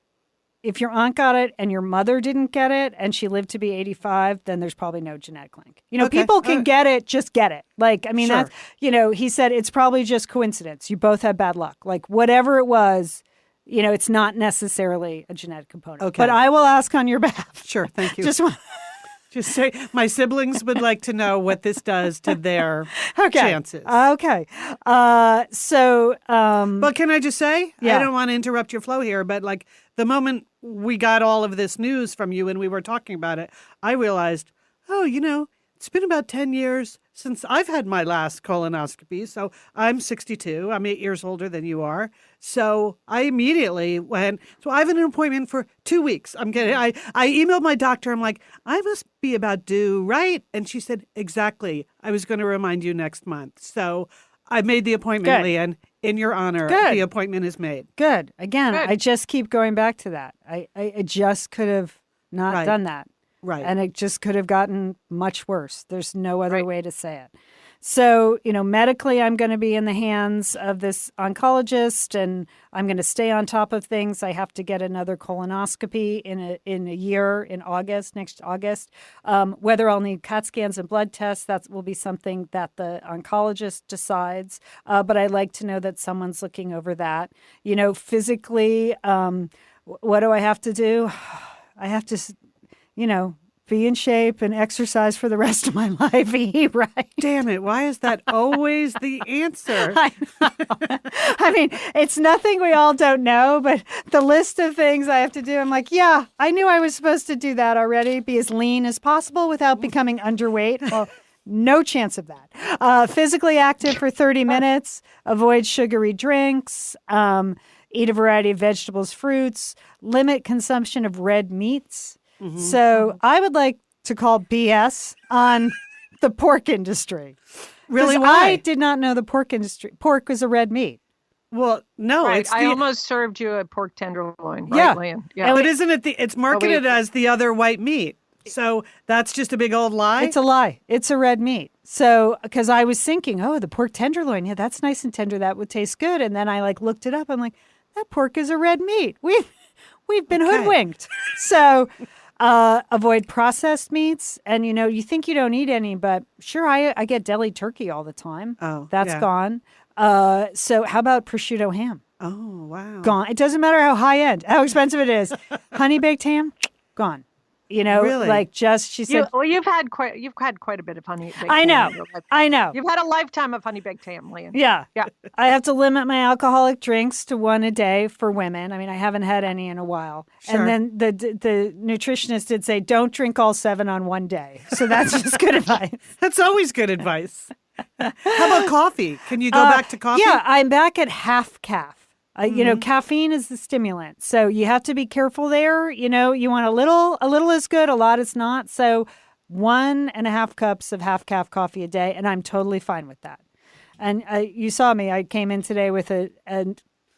if your aunt got it and your mother didn't get it and she lived to be 85, then there's probably no genetic link. People can get it, just get it. Sure. That's, he said it's probably just coincidence. You both had bad luck. Whatever it was, it's not necessarily a genetic component. Okay. But I will ask on your behalf. Sure, thank you. Just say my siblings would like to know what this does to their chances. Okay. But can I just say, yeah. I don't want to interrupt your flow here, but like the moment we got all of this news from you and we were talking about it, I realized, it's been about 10 years since I've had my last colonoscopy. So I'm 62. I'm 8 years older than you are. So I immediately went, so I have an appointment for 2 weeks. I emailed my doctor. I'm like, I must be about due, right? And she said, exactly. I was going to remind you next month. So I made the appointment, Lian. In your honor, the appointment is made. Good. Again, I just keep going back to that. I just could have not done that. Right. And it just could have gotten much worse. There's no other way to say it. So, medically, I'm going to be in the hands of this oncologist, and I'm going to stay on top of things. I have to get another colonoscopy in a year, next August. Whether I'll need CAT scans and blood tests, that will be something that the oncologist decides. But I like to know that someone's looking over that. Physically, what do I have to do? I have to, be in shape and exercise for the rest of my life. Right? Damn it. Why is that always the answer? I know. I mean, it's nothing we all don't know, but the list of things I have to do, I'm like, yeah, I knew I was supposed to do that already. Be as lean as possible without becoming underweight. Well, no chance of that. Physically active for 30 minutes, avoid sugary drinks, eat a variety of vegetables, fruits, limit consumption of red meats. Mm-hmm. So I would like to call BS on the pork industry. Really? Why? I did not know the pork industry. Pork was a red meat. Well, no. Right. I almost served you a pork tenderloin. Right, Yeah. Lian? Yeah. But isn't it it's marketed as the other white meat? So that's just a big old lie? It's a lie. It's a red meat. So, because I was thinking, the pork tenderloin, yeah, that's nice and tender. That would taste good. And then I looked it up. I'm like, that pork is a red meat. We've been hoodwinked. So avoid processed meats. And, you think you don't eat any, but sure, I get deli turkey all the time. Oh, that's gone. So how about prosciutto ham? Oh, wow. Gone. It doesn't matter how expensive it is. Honey baked ham, gone. Really? She said. You've had quite a bit of honey baked ham. I know. You've had a lifetime of honey baked ham, Lian. Yeah. I have to limit my alcoholic drinks to one a day for women. I mean, I haven't had any in a while. Sure. And then the nutritionist did say, don't drink all 7 on one day. So that's just good advice. That's always good advice. How about coffee? Can you go back to coffee? Yeah, I'm back at half calf. Caffeine is the stimulant. So you have to be careful there. You want a little is good, a lot is not. So 1.5 cups of half calf coffee a day, and I'm totally fine with that. And you saw me. I came in today with a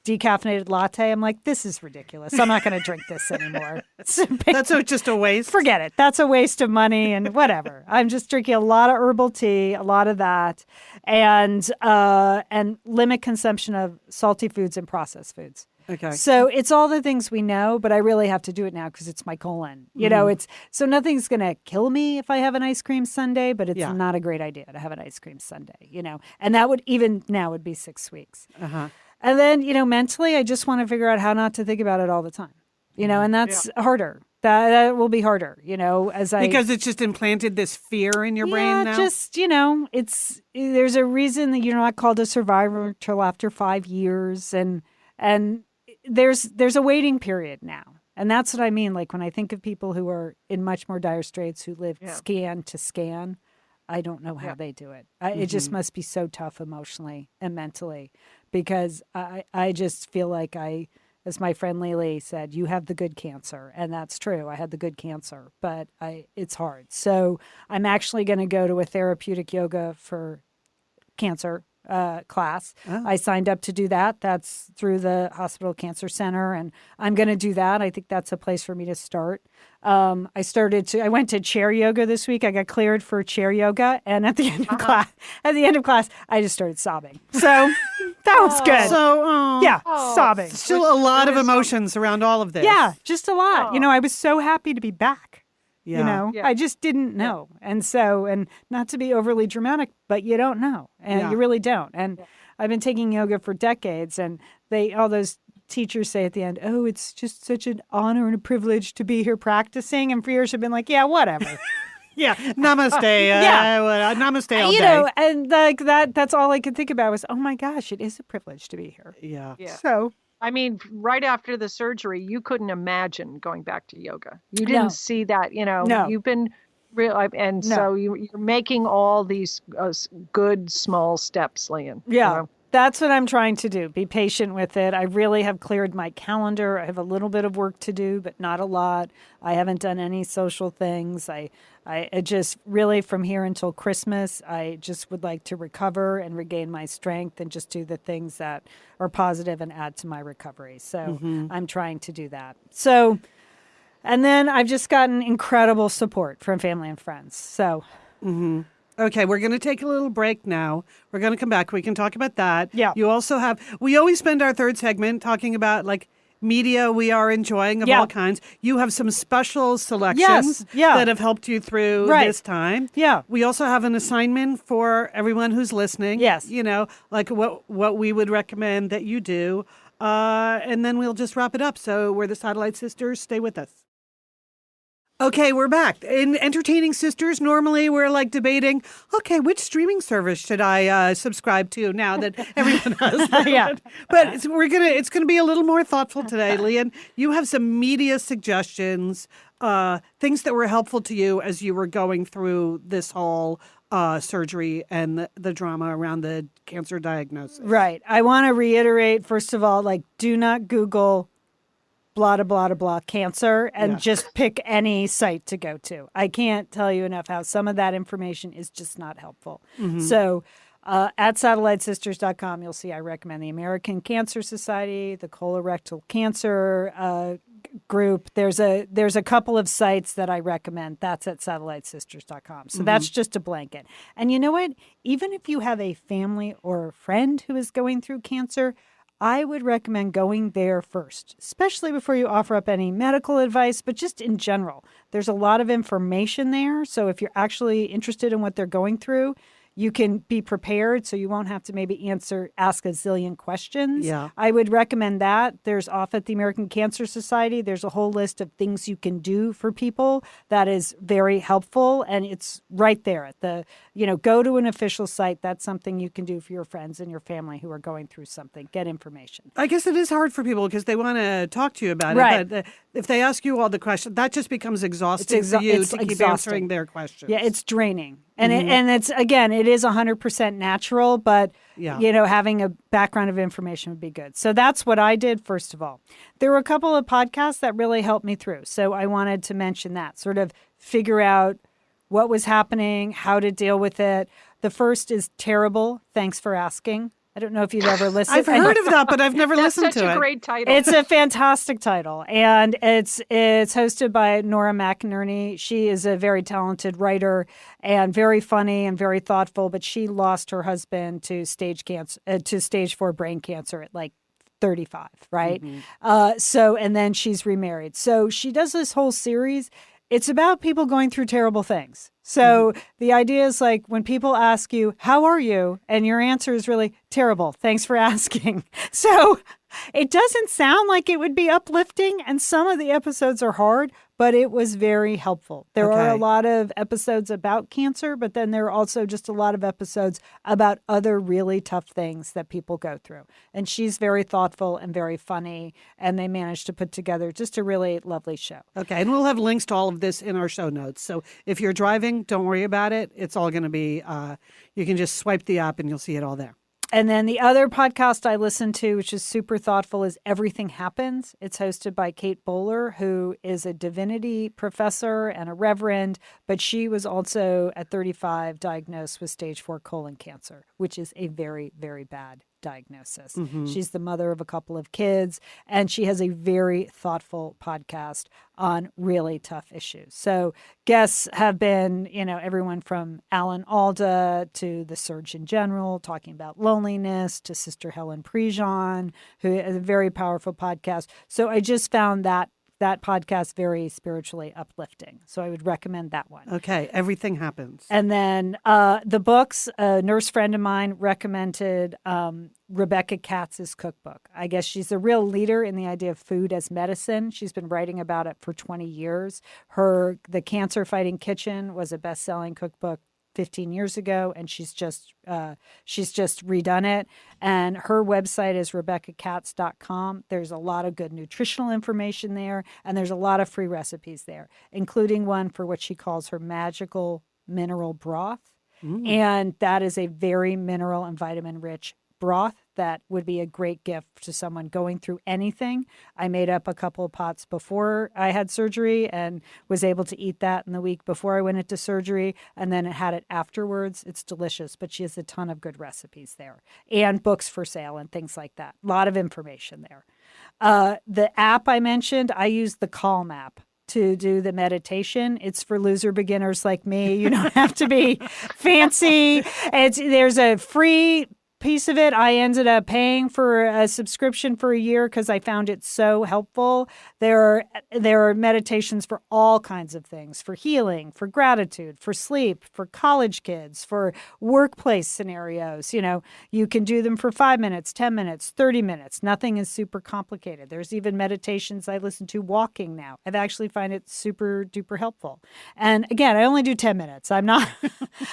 decaffeinated latte. I'm like, this is ridiculous. I'm not going to drink this anymore. That's just a waste. Forget it. That's a waste of money and whatever. I'm just drinking a lot of herbal tea, a lot of that, and limit consumption of salty foods and processed foods. Okay. So it's all the things we know, but I really have to do it now because it's my colon. So nothing's going to kill me if I have an ice cream sundae, but it's not a great idea to have an ice cream sundae, and that would even now would be 6 weeks. Uh-huh. And then, mentally, I just want to figure out how not to think about it all the time, and that's harder. That will be harder, because it's just implanted this fear in your brain now. Just, there's a reason that you're not called a survivor until after 5 years. And there's a waiting period now. And that's what I mean. Like when I think of people who are in much more dire straits, who live scan to scan, I don't know how they do it. It just must be so tough emotionally and mentally, because I just feel like as my friend Lily said, you have the good cancer. And that's true. I had the good cancer, but it's hard. So I'm actually going to go to a therapeutic yoga for cancer class. Oh. I signed up to do that. That's through the Hospital Cancer Center, and I'm going to do that. I think that's a place for me to start. I went to chair yoga this week. I got cleared for chair yoga, and at the end of class, I just started sobbing. So that was good. So sobbing. Still a lot of emotions around all of this. Yeah, just a lot. I was so happy to be back. Yeah. I just didn't know. And so, and not to be overly dramatic, but you don't know. And you really don't. And I've been taking yoga for decades, and all those teachers say at the end, oh, it's just such an honor and a privilege to be here practicing. And for years I've been like, yeah, whatever. Yeah. Namaste. Namaste all you day. know, and like that's all I could think about was, oh my gosh, it is a privilege to be here. Yeah. So, I mean, right after the surgery, you couldn't imagine going back to yoga. You didn't see that, No. You've been real, and so you're making all these good small steps, Lian. Yeah. That's what I'm trying to do. Be patient with it. I really have cleared my calendar. I have a little bit of work to do, but not a lot. I haven't done any social things. I just really from here until Christmas, I just would like to recover and regain my strength and just do the things that are positive and add to my recovery. So I'm trying to do that. So, and then I've just gotten incredible support from family and friends. So. Okay, we're going to take a little break now. We're going to come back. We can talk about that. Yeah. You also have, we always spend our third segment talking about like media we are enjoying of all kinds. You have some special selections that have helped you through this time. Yeah. We also have an assignment for everyone who's listening. Yes. You know, like what we would recommend that you do. And then we'll just wrap it up. So we're the Satellite Sisters. Stay with us. Okay, we're back. In Entertaining Sisters, normally we're like debating, okay, which streaming service should I subscribe to now that everyone has that? But it's gonna be a little more thoughtful today, Lian. You have some media suggestions, things that were helpful to you as you were going through this whole surgery and the drama around the cancer diagnosis. Right. I want to reiterate, first of all, like, do not Google blah, blah, blah, blah, cancer, and just pick any site to go to. I can't tell you enough how some of that information is just not helpful. So at satellitesisters.com, you'll see I recommend the American Cancer Society, the Colorectal Cancer group. There's a couple of sites that I recommend. That's at satellitesisters.com. So that's just a blanket. And you know what? Even if you have a family or a friend who is going through cancer, I would recommend going there first, especially before you offer up any medical advice, but just in general. There's a lot of information there. So if you're actually interested in what they're going through, you can be prepared so you won't have to maybe ask a zillion questions. Yeah. I would recommend that. There's off at the American Cancer Society, there's a whole list of things you can do for people that is very helpful. And it's right there at the, go to an official site. That's something you can do for your friends and your family who are going through something. Get information. I guess it is hard for people because they want to talk to you about it. But if they ask you all the questions, that just becomes exhausting for you to keep answering their questions. Yeah, it's draining. And it's, again, it is 100% natural, but, having a background of information would be good. So that's what I did, first of all. There were a couple of podcasts that really helped me through. So I wanted to mention that, sort of figure out what was happening, how to deal with it. The first is Terrible. Thanks for asking. I don't know if you've ever listened. I've heard of that, but I've never listened to it. That's such a great title. It's a fantastic title, and it's hosted by Nora McInerney. She is a very talented writer and very funny and very thoughtful. But she lost her husband to stage 4 brain cancer at like 35, right? And then she's remarried. So she does this whole series. It's about people going through terrible things. So the idea is like when people ask you, how are you? And your answer is really terrible. Thanks for asking. So it doesn't sound like it would be uplifting. And some of the episodes are hard, but it was very helpful. There are a lot of episodes about cancer, but then there are also just a lot of episodes about other really tough things that people go through. And she's very thoughtful and very funny. And they managed to put together just a really lovely show. Okay. And we'll have links to all of this in our show notes. So if you're driving, don't worry about it. It's all going to be, you can just swipe the app and you'll see it all there. And then the other podcast I listen to, which is super thoughtful, is Everything Happens. It's hosted by Kate Bowler, who is a divinity professor and a reverend, but she was also at 35 diagnosed with stage 4 colon cancer, which is a very, very bad diagnosis. She's the mother of a couple of kids, and she has a very thoughtful podcast on really tough issues. So guests have been, everyone from Alan Alda to the Surgeon General talking about loneliness to Sister Helen Prejean, who has a very powerful podcast. So I just found that that podcast very spiritually uplifting. So I would recommend that one. Okay, everything happens. And then the books, a nurse friend of mine recommended Rebecca Katz's cookbook. I guess she's a real leader in the idea of food as medicine. She's been writing about it for 20 years. The Cancer Fighting Kitchen was a best-selling cookbook 15 years ago, and she's just redone it. And her website is RebeccaKatz.com. There's a lot of good nutritional information there, and there's a lot of free recipes there, including one for what she calls her magical mineral broth. And that is a very mineral and vitamin rich broth that would be a great gift to someone going through anything. I made up a couple of pots before I had surgery and was able to eat that in the week before I went into surgery, and then had it afterwards. It's delicious, but she has a ton of good recipes there and books for sale and things like that. A lot of information there. The app I mentioned, I use the Calm app to do the meditation. It's for loser beginners like me. You don't have to be fancy. There's a free piece of it. I ended up paying for a subscription for a year because I found it so helpful. There are meditations for all kinds of things, for healing, for gratitude, for sleep, for college kids, for workplace scenarios. You know, you can do them for 5 minutes, 10 minutes, 30 minutes. Nothing is super complicated. There's even meditations I listen to walking now. I've actually find it super duper helpful. And again, I only do 10 minutes. I'm not,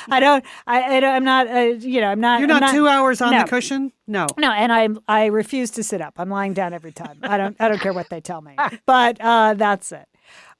I'm not, I'm not. You're not 2 hours on the cushion? No. No, and I refuse to sit up. I'm lying down every time. I don't care what they tell me. But that's it.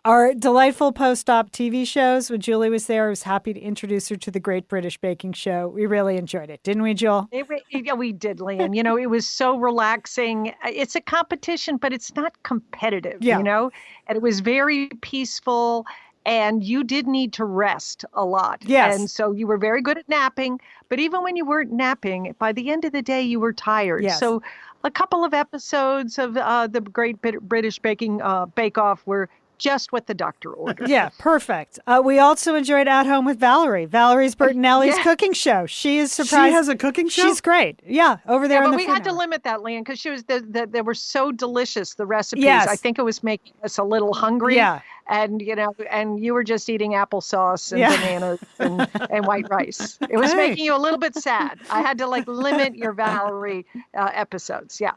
Our delightful post-op TV shows, when Julie was there, I was happy to introduce her to the Great British Baking Show. We really enjoyed it. Didn't we, Jewel? Yeah, we did, Lian. You know, it was so relaxing. It's a competition, but it's not competitive, you know? And it was very peaceful. And you did need to rest a lot. Yes. And so you were very good at napping. But even when you weren't napping, by the end of the day, you were tired. Yes. So a couple of episodes of the Great British Baking Bake Off were just what the doctor ordered. Yeah, perfect. We also enjoyed At Home with Valerie. Valorie's Bertinelli's cooking show. She is surprised. She has a cooking show? She's great. Yeah, over there on but the we had to limit that, Lian, because she was they were so delicious, the recipes. Yes. I think it was making us a little hungry. Yeah. And, and you were just eating applesauce and bananas and white rice. It was making you a little bit sad. I had to limit your Valerie episodes. Yeah.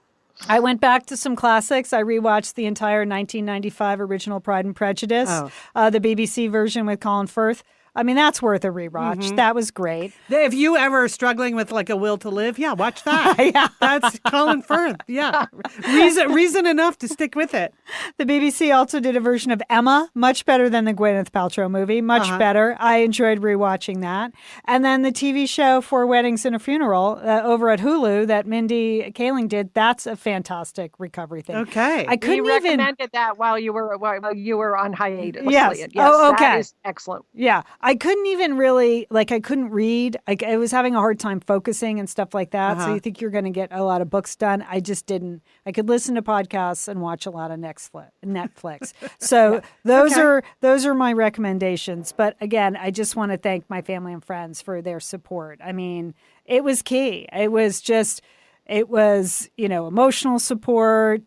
I went back to some classics. I rewatched the entire 1995 original Pride and Prejudice, the BBC version with Colin Firth. I mean, that's worth a rewatch. Mm-hmm. That was great. If you ever struggling with a will to live, watch that. Yeah. That's Colin Firth. Yeah. Reason enough to stick with it. The BBC also did a version of Emma, much better than the Gwyneth Paltrow movie, much better. I enjoyed rewatching that. And then the TV show For Weddings and a Funeral over at Hulu that Mindy Kaling did, that's a fantastic recovery thing. Okay. I couldn't we recommended that while you were on hiatus. Yes. Yes. Oh, okay. That is excellent. Yeah. I couldn't even really, I couldn't read. I was having a hard time focusing and stuff like that. So you think you're going to get a lot of books done. I just didn't. I could listen to podcasts and watch a lot of Netflix. So those are my recommendations. But again, I just want to thank my family and friends for their support. I mean, it was key. It was, emotional support,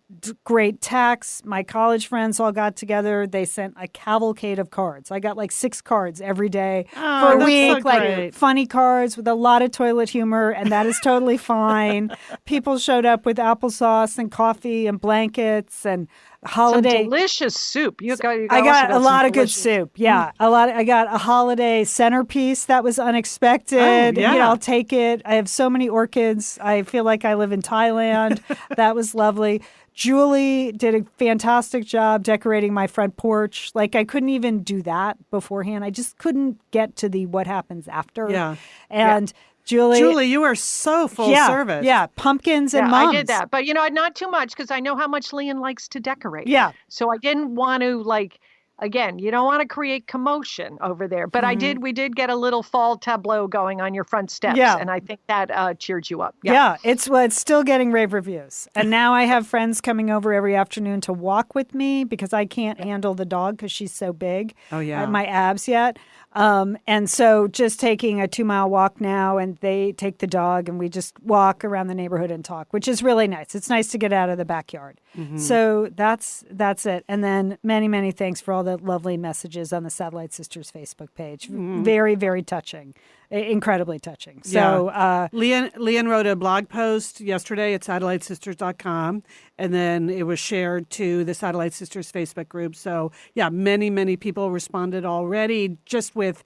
great texts. My college friends all got together. They sent a cavalcade of cards. I got 6 cards every day for a week, funny cards with a lot of toilet humor, and that is totally fine. People showed up with applesauce and coffee and blankets and holiday. Some delicious soup. I got a lot of good soup. Yeah, I got a holiday centerpiece that was unexpected. Oh, yeah. I'll take it. I have so many orchids. I feel like I live in Thailand. That was lovely. Julie did a fantastic job decorating my front porch. I couldn't even do that beforehand. I just couldn't get to the what happens after. Yeah. And Julie, you are so full service. Yeah, pumpkins and mums. I did that. But, not too much because I know how much Lian likes to decorate. Yeah. So I didn't want to, again, you don't want to create commotion over there. But we did get a little fall tableau going on your front steps. Yeah. And I think that cheered you up. Yeah, it's still getting rave reviews. And now I have friends coming over every afternoon to walk with me because I can't handle the dog because she's so big. Oh, yeah. My abs yet. And so just taking a 2-mile walk now, and they take the dog and we just walk around the neighborhood and talk, which is really nice. It's nice to get out of the backyard. So that's it. And then many, many thanks for all the lovely messages on the Satellite Sisters Facebook page. Very, very touching. Incredibly touching. So Lian wrote a blog post yesterday at satellitesisters.com, and then it was shared to the Satellite Sisters Facebook group. So many, many people responded already, just with,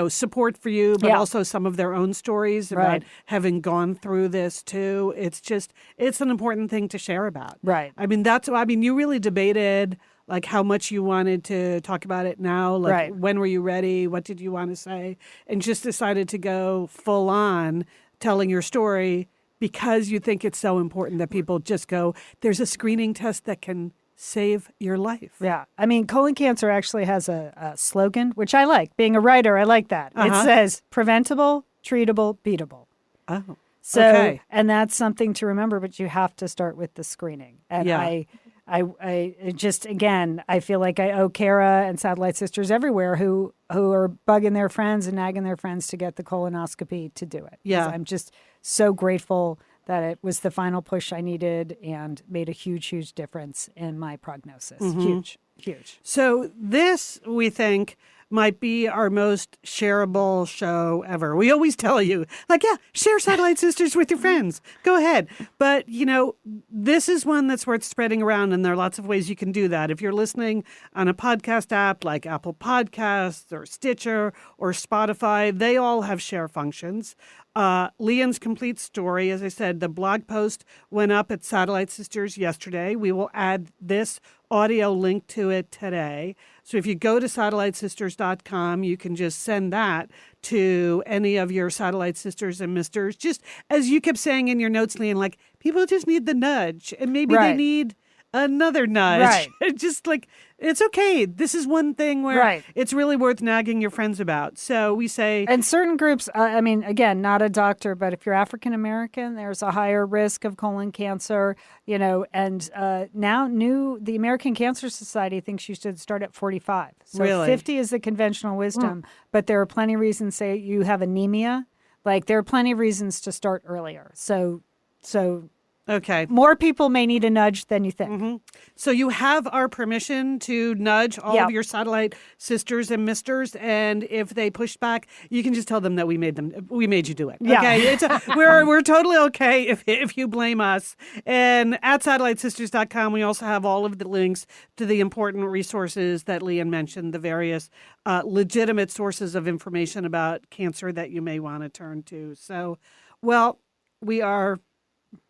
support for you, but also some of their own stories about having gone through this too. It's an important thing to share about. Right. You really debated like how much you wanted to talk about it now, like when were you ready, what did you want to say, and just decided to go full on telling your story because you think it's so important that people just go, there's a screening test that can save your life. Yeah. I mean, colon cancer actually has a slogan, which I like. Being a writer, I like that. It says preventable, treatable, beatable. Oh, so, and that's something to remember, but you have to start with the screening. And I just, again, I feel like I owe Karah and Satellite Sisters everywhere who are bugging their friends and nagging their friends to get the colonoscopy to do it. Yeah. I'm just so grateful that it was the final push I needed and made a huge, huge difference in my prognosis. Huge, huge. So this, we think, might be our most shareable show ever. We always tell you, share Satellite Sisters with your friends. Go ahead. But, this is one that's worth spreading around, and there are lots of ways you can do that. If you're listening on a podcast app like Apple Podcasts or Stitcher or Spotify, they all have share functions. Lian's complete story, as I said, the blog post went up at Satellite Sisters yesterday. We will add this audio link to it today. So if you go to satellitesisters.com, you can just send that to any of your Satellite Sisters and Misters. Just as you kept saying in your notes, Lian, people just need the nudge, and maybe they need another nudge. Just it's okay. This is one thing where it's really worth nagging your friends about. So we say... And certain groups, again, not a doctor, but if you're African American, there's a higher risk of colon cancer, and now the American Cancer Society thinks you should start at 45. So 50 is the conventional wisdom, but there are plenty of reasons, say you have anemia, there are plenty of reasons to start earlier. So okay. More people may need a nudge than you think. So you have our permission to nudge all of your Satellite Sisters and Misters, and if they push back, you can just tell them that we made you do it. Yeah. Okay. We're totally okay if you blame us. And at satellitesisters.com, we also have all of the links to the important resources that Lian mentioned, the various legitimate sources of information about cancer that you may want to turn to. So, we are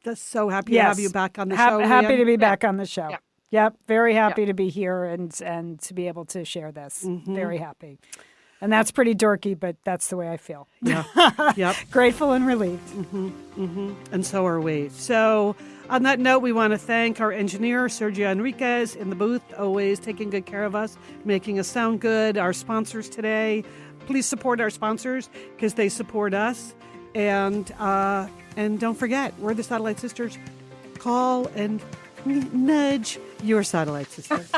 just so happy to have you back on the show. Happy to be back on the show. Yep. Very happy to be here and to be able to share this. Very happy. And that's pretty dorky, but that's the way I feel. Yeah. Yep. Grateful and relieved. And so are we. So on that note, we want to thank our engineer, Sergio Enriquez, in the booth, always taking good care of us, making us sound good. Our sponsors today. Please support our sponsors because they support us. And don't forget, we're the Satellite Sisters. Call and nudge your Satellite Sisters.